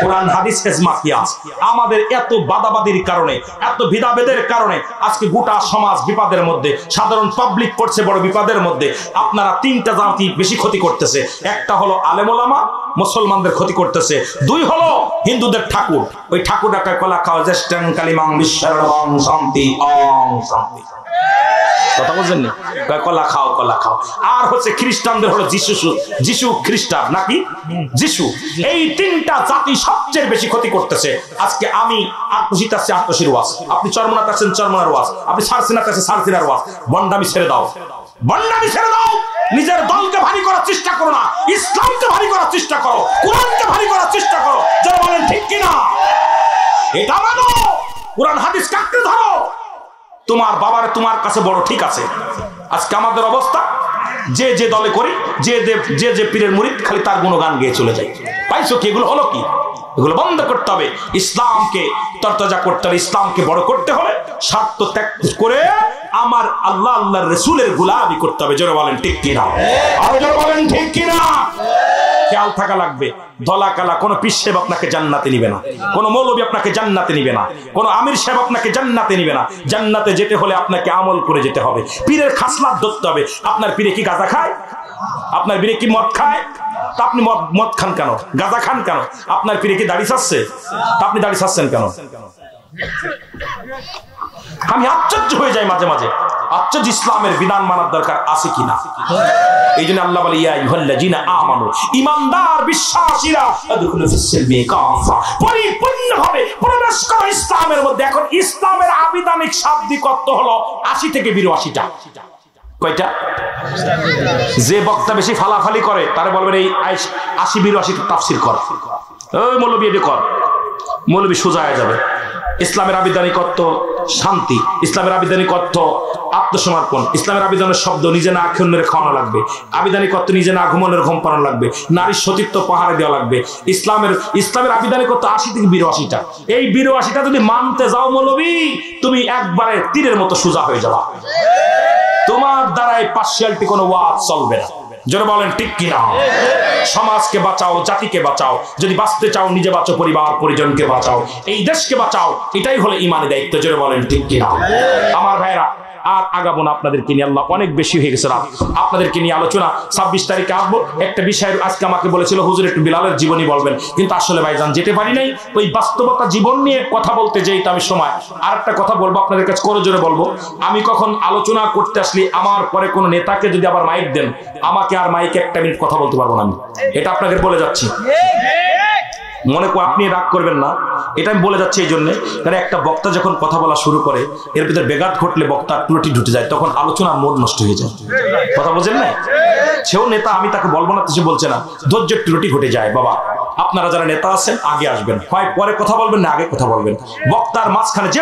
কোরআন হাদিস ইজমা কিয়াস। আমাদের এত বাদাবাদির কারণে, এত ভেদাভেদের কারণে আজকে গোটা সমাজ বিপদের মধ্যে, সাধারণ পাবলিক পড়ছে বড় বিপদের মধ্যে। আপনারা তিনটা জাতি বেশি ক্ষতি করতেছে। একটা হলো আলেম ওলামা, মুসলমানদের ক্ষতি করতেছে। দুই হলো হিন্দুদের ঠাকুর। ওই ঠাকুরটাকে কলা খাও, জ্যেষ্ঠং কালিমাং বিশ্বের শান্তি অং শান্তি। কথা বলছেন না? কলা খাও, কলা খাও। আর হচ্ছে খ্রিস্টানদের হলো যিশু খ্রিস্টান নাকি যিশু। এই তিনটা জাতি সবচেয়ে বেশি ক্ষতি করতেছে। আজকে আমি আত্মশীত আছে আত্মশীর ওয়াজ, আপনি চরমনাত আছেন চরমনার ওয়াজ, আপনি সারসিনাত আছে সারসিনার ওয়াজ। বন্ডামি ছেড়ে দাও, বন্ডামি ছেড়ে দাও। নিজের দলকে ভারী করার চেষ্টা করো না, ইসলামকে ভারী করার চেষ্টা করো, কোরআনকে ভারী করার চেষ্টা করো। যারা বলেন ঠিক কিনা? এটা মানো, কোরআন হাদিস কাটতে ধরো। তোমার বাবার তোমার কাছে বড়, ঠিক আছে। আজকে আমাদের অবস্থা, যে যে দলে করি, যে যে পীরের মুরিদ, খালি তার গুণগান গেয়ে চলে যায়। পাইছো কি? এগুলো হলো কি? এগুলো বন্ধ করতে হবে। ইসলামকে তরতাজা করতে হবে, ইসলামকে বড় করতে হবে। স্বার্থ ত্যাগ করে আমার আল্লাহ আল্লাহর রাসূলের গোলামি করতে হবে। জোরে বলেন ঠিক কিনা? আরো জোরে বলেন ঠিক কিনা? খেয়াল থাকা লাগবে। দলা কালা কোন পীর সাহেব আপনাকে জান্নাতে নিবে না, কোন মৌলবী আপনাকে জান্নাতে নিবে না, কোন আমির সাহেব আপনাকে জান্নাতে নিবে না। জান্নাতে যেতে হলে আপনাকে আমল করে যেতে হবে। পীরের খাসলাত ধরতে হবে। আপনার পীরে কি গাঁজা খায়? আপনার পীরে কি মদ খায়? তা আপনি মদ খান কেন? গাঁজা খান কেন? আপনার পীরে কি দাড়ি ছাড়ছে? তা আপনি দাড়ি ছাড়ছেন কেন? আমি আশ্চর্য হয়ে যাই মাঝে মাঝে। আশ্চর্য, ইসলামের বিধান মানার দরকার আছে কিনা। এই জন্য আল্লাহ বলে ইয়া আইয়ুহাল্লাযীনা আমানু, ঈমানদার বিশ্বাসীরা আদখুলু ফিস সিলমি কাফা, পরিপূর্ণভাবে প্রবেশ করো ইসলামের মধ্যে। এখন ইসলামের আবিধানিক শাব্দিক অর্থ হলো 80 থেকে 82টা। কয়টা? যে বক্তা বেশি ফালাফালি করে তারে বলবেন এই 80-82 তাফসীর কর। ওই মৌলবী এটা কর, মৌলবী সোজা হয়ে যাবে। ইসলামের আবিধানিক অর্থ শান্তি, ইসলামের আবিধানিক অর্থ আত্মসমর্পণ, ইসলামের আবিধানের শব্দ নিজে না খেয়ে অন্যের খাওয়ানো লাগবে, আবিধানিক অর্থ নিজে না ঘুমানোর ঘুম পাড়ানো লাগবে, নারীর সতীত্ব পাহাড়ে দেওয়া লাগবে। ইসলামের আবিধানিক অর্থ 80 থেকে 82টা। এই 82টা যদি মানতে যাও মৌলবী, তুমি একবারে তীরের মতো সোজা হয়ে যাবা। তোমার দ্বারাই পার্সিয়ালিটি কোনো ওয়াজ চলবে না। জোরে বলেন ঠিক কিনা? সমাজকে বাঁচাও, জাতিকে বাঁচাও। যদি বাঁচতে চাও নিজে বাঁচো, পরিবার পরিজনকে বাঁচাও, এই দেশকে বাঁচাও। এটাই হলো ইমানের দায়িত্ব। জোরে বলেন ঠিক কিনা? আমার ভাইরা, আর আগাবো না আপনাদেরকে নিয়ে, আল্লাহ অনেক বেশি হয়ে গেছে রাত। আপনাদেরকে নিয়ে আলোচনা 26 তারিখে আসবো। একটা বিষয় আজকে আমাকে বলেছিল হুজুর একটু বিলালের জীবনী বলবেন, কিন্তু আসলে ভাইজান যেতে পারি নাই। ওই বাস্তবতা জীবন নিয়ে কথা বলতে যেই তো আমি সময়। আর একটা কথা বলবো আপনাদের কাছে, করে জোরে বলবো, আমি কখন আলোচনা করতে আসলে আমার পরে কোনো নেতাকে যদি আবার মাইক দেন, আমাকে আর মাইকে 1 মিনিট কথা বলতে পারবো না আমি। এটা আপনাদের বলে যাচ্ছি, মনে করে আপনি রাগ করবেন না। এটা আমি বলে যাচ্ছি এই জন্য, কারণ একটা বক্তা যখন কথা বলা শুরু করে, এর ভিতরে বেঘাত ঘটলে বক্তার ত্রুটি ঢুকে যায়, তখন আলোচনার মোড নষ্ট হয়ে যায়। কথা বলছেন না? সেও নেতা, আমি তাকে বলবো না, সে বলছে না, ধৈর্যের ত্রুটি ঘটে যায়। বাবা, আপনারা যারা নেতা আছেন আগে আসবেন, হয় পরে কথা বলবেন না আগে কথা বলবেন। বক্তার মাঝখানে যে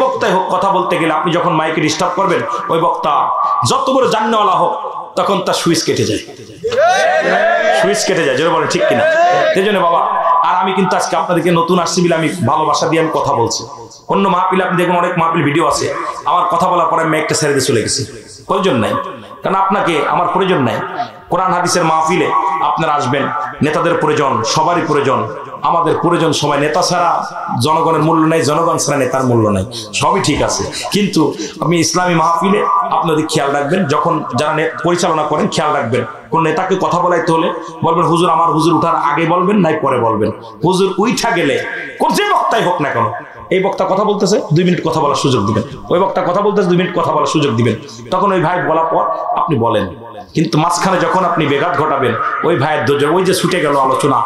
বক্তাই হোক কথা বলতে গেলে আপনি যখন মাইকে ডিস্টার্ব করবেন, ওই বক্তা যত বড় জান্নাওয়ালা হোক, তখন তার সুইচ কেটে যায়। সুইচ কেটে যায়। জোরে বলে ঠিক কিনা? এই জন্য বাবা, আর আমি কিন্তু আজকে আপনাদেরকে নতুন আসছি বলে আমি ভালোবাসা দিয়ে আমি কথা বলছি। অন্য মাহফিল আপনি দেখবেন, অনেক মাহফিল ভিডিও আছে, আমার কথা বলার পরে আমি একটা ছেড়ে দিয়ে চলে গেছি। প্রয়োজন নাই, কারণ আপনাকে আমার প্রয়োজন নাই। কোরআন হাদিসের মাহফিলে আপনারা আসবেন, নেতাদের প্রয়োজন, সবারই প্রয়োজন। আমাদের প্রয়োজন সবাই। নেতা ছাড়া জনগণের মূল্য নাই, জনগণ ছাড়া নেতার মূল্য নাই। সবই ঠিক আছে, কিন্তু আমি ইসলামী মাহফিলে আপনাদের খেয়াল রাখবেন, যখন যারা পরিচালনা করেন খেয়াল রাখবেন, কোন নেতাকে কথা বলাইতে হলে বলবেন হুজুর, আমার হুজুর উঠার আগে বলবেন, নাই পরে বলবেন। হুজুর উঠা গেলে যে বক্তাই হোক না কেন, এই বক্তা কথা বলতেছে 2 মিনিট কথা বলার সুযোগ দিবেন, ওই বক্তা কথা বলতেছে 2 মিনিট কথা বলার সুযোগ দিবেন। তখন ওই ভাই বলার পর আপনি বলেন। কিন্তু মাঝখানে যখন আপনি বেঘাত ঘটাবেন, ওই ভাইয়ের ধৈর্য, ওই যে ছুটে গেল আলোচনা,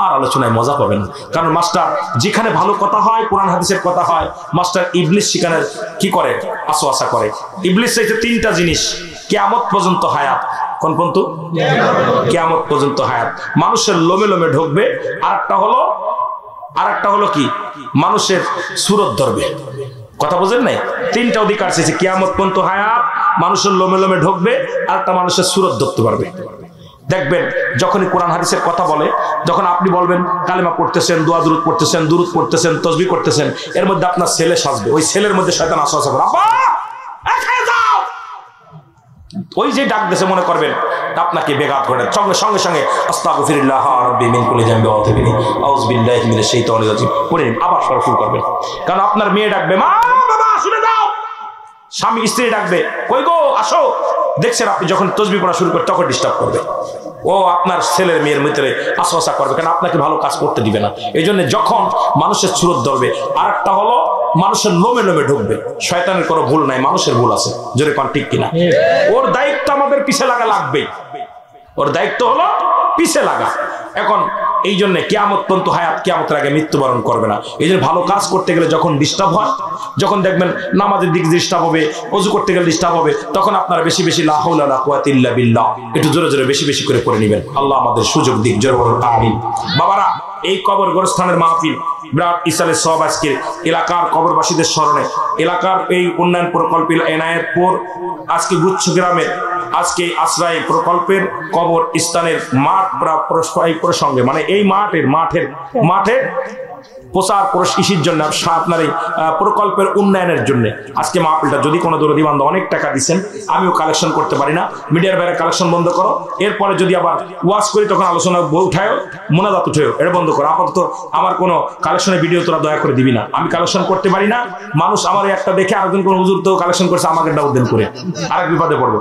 আর আলোচনায় মজা পাবেন। কারণ মাস্টার যেখানে ভালো কথা হয়, কোরআন হাদিসের কথা হয়, মাস্টার ইবলিস সেখানে কি করে? আসওয়াসা করে। ইবলিস চাইছে 3টা জিনিস, কিয়ামত পর্যন্ত হায়াত। কোন পর্যন্ত? কিয়ামত পর্যন্ত হায়াত। মানুষের লোমে লোমে ঢুকবে। আর একটা হলো আর একটা হলো কি মানুষের সুরত ধরবে। কথা বুঝেন নাই? তিনটা অধিকার চেয়েছে, কিয়ামত পর্যন্ত হায়াত, মানুষের লোমে লোমে ঢুকবে, আর একটা মানুষের সুরত ধরতে পারবে। দেখবেন যখনই কোরআন হাদিসের কথা বলে, যখন আপনি বলবেন কালেমা পড়তেছেন, দোয়া দুরূদ পড়তেছেন, দুরূদ পড়তেছেন, তাসবিহ করতেছেন, এর মধ্যে আপনার ছেলে সাজবে, ওই ছেলের মধ্যে শয়তান আসওয়াসা করে, আব্বা খেয়ে যাও, ওই যে ডাক দেশে মনে করবেন আপনাকে বেঘাত ঘটে, সঙ্গে সঙ্গে সঙ্গে আস্তাগফিরুল্লাহ রাব্বি মিন কুল্লি যামবি ওয়া আতুবু ইলাইহি আউযু বিল্লাহি মিনাশ শাইতানির রাজিম পড়ে আবার শুরু করবেন। কারণ আপনার মেয়ে ডাকবে, মা বাবা শুনে দাও, স্বামী স্ত্রী ডাকবে, কই গো আসো, দেখছেন আপনি যখন তাসবিহ পড়া শুরু করে তখন ডিস্টার্ব করবে, ও আপনার ছেলের মেয়ের ভিতরে আসওয়াসা করবে, কারণ আপনাকে ভালো কাজ করতে দিবে না। এই জন্য যখন মানুষের সুরত ধরবে, আর একটা হলো মানুষের লোমে লোমে ঢুকবে। শয়তানের কোনো ভুল নাই, মানুষের ভুল আছে, জোরে কোন ঠিক কিনা? ওর দায়িত্ব আমাদের পিছে লাগা লাগবে, ওর দায়িত্ব হলো পিছে লাগা। এখন এই জন্য কিয়ামত পর্যন্ত হায়াত, কিয়ামতের আগে মৃত্যুবরণ করবে না। এই জন্য ভালো কাজ করতে গেলে যখন ডিস্টার্ব হয়, যখন দেখবেন নামাজের দিক ডিস্টার্ব হবে, ওযু করতে গেলে ডিস্টার্ব হবে, তখন আপনারা বেশি বেশি লা হাওলা ওয়ালা কুওয়াতা ইল্লা বিল্লাহ একটু জোরে জোরে বেশি বেশি করে পড়ে নেবেন। আল্লাহ আমাদের সুযোগ দিক, জোরে বলুন আমিন। বাবারা, এই কবর গোরস্থানের মাহফিল বিরাট ইসালের সব, আজকে এলাকার কবরবাসীদের স্মরণে, এলাকার এই উন্নয়ন প্রকল্প এনায়েতপুর, আজকে গুচ্ছ গ্রামের আজকে আশ্রয় প্রকল্পের কবর স্থানের মাঠ প্রসঙ্গে, মানে এই মাঠের প্রচার ইসির জন্য, আপনার এই প্রকল্পের উন্নয়নের জন্য আজকে মাহফিলটা, যদি কোনো দরদি বান্ধব অনেক টাকা দিচ্ছেন, আমিও কালেকশন করতে পারি না, মিডিয়ার বাইরে কালেকশন বন্ধ করো, এরপরে যদি আবার ওয়াজ করি তখন আলোচনা উঠায়ও, মোনাজাত উঠায়ও, এটা বন্ধ করো। আপাতত আমার কোনো কালেকশনের ভিডিও তোরা দয়া করে দিবি না, আমি কালেকশন করতে পারি না। মানুষ আমার একটা দেখে আরেকজন কোনো হুজুর তো কালেকশন করছে, আমাকে একটা উদ্দেন করে আরেক বিপদে পড়বো।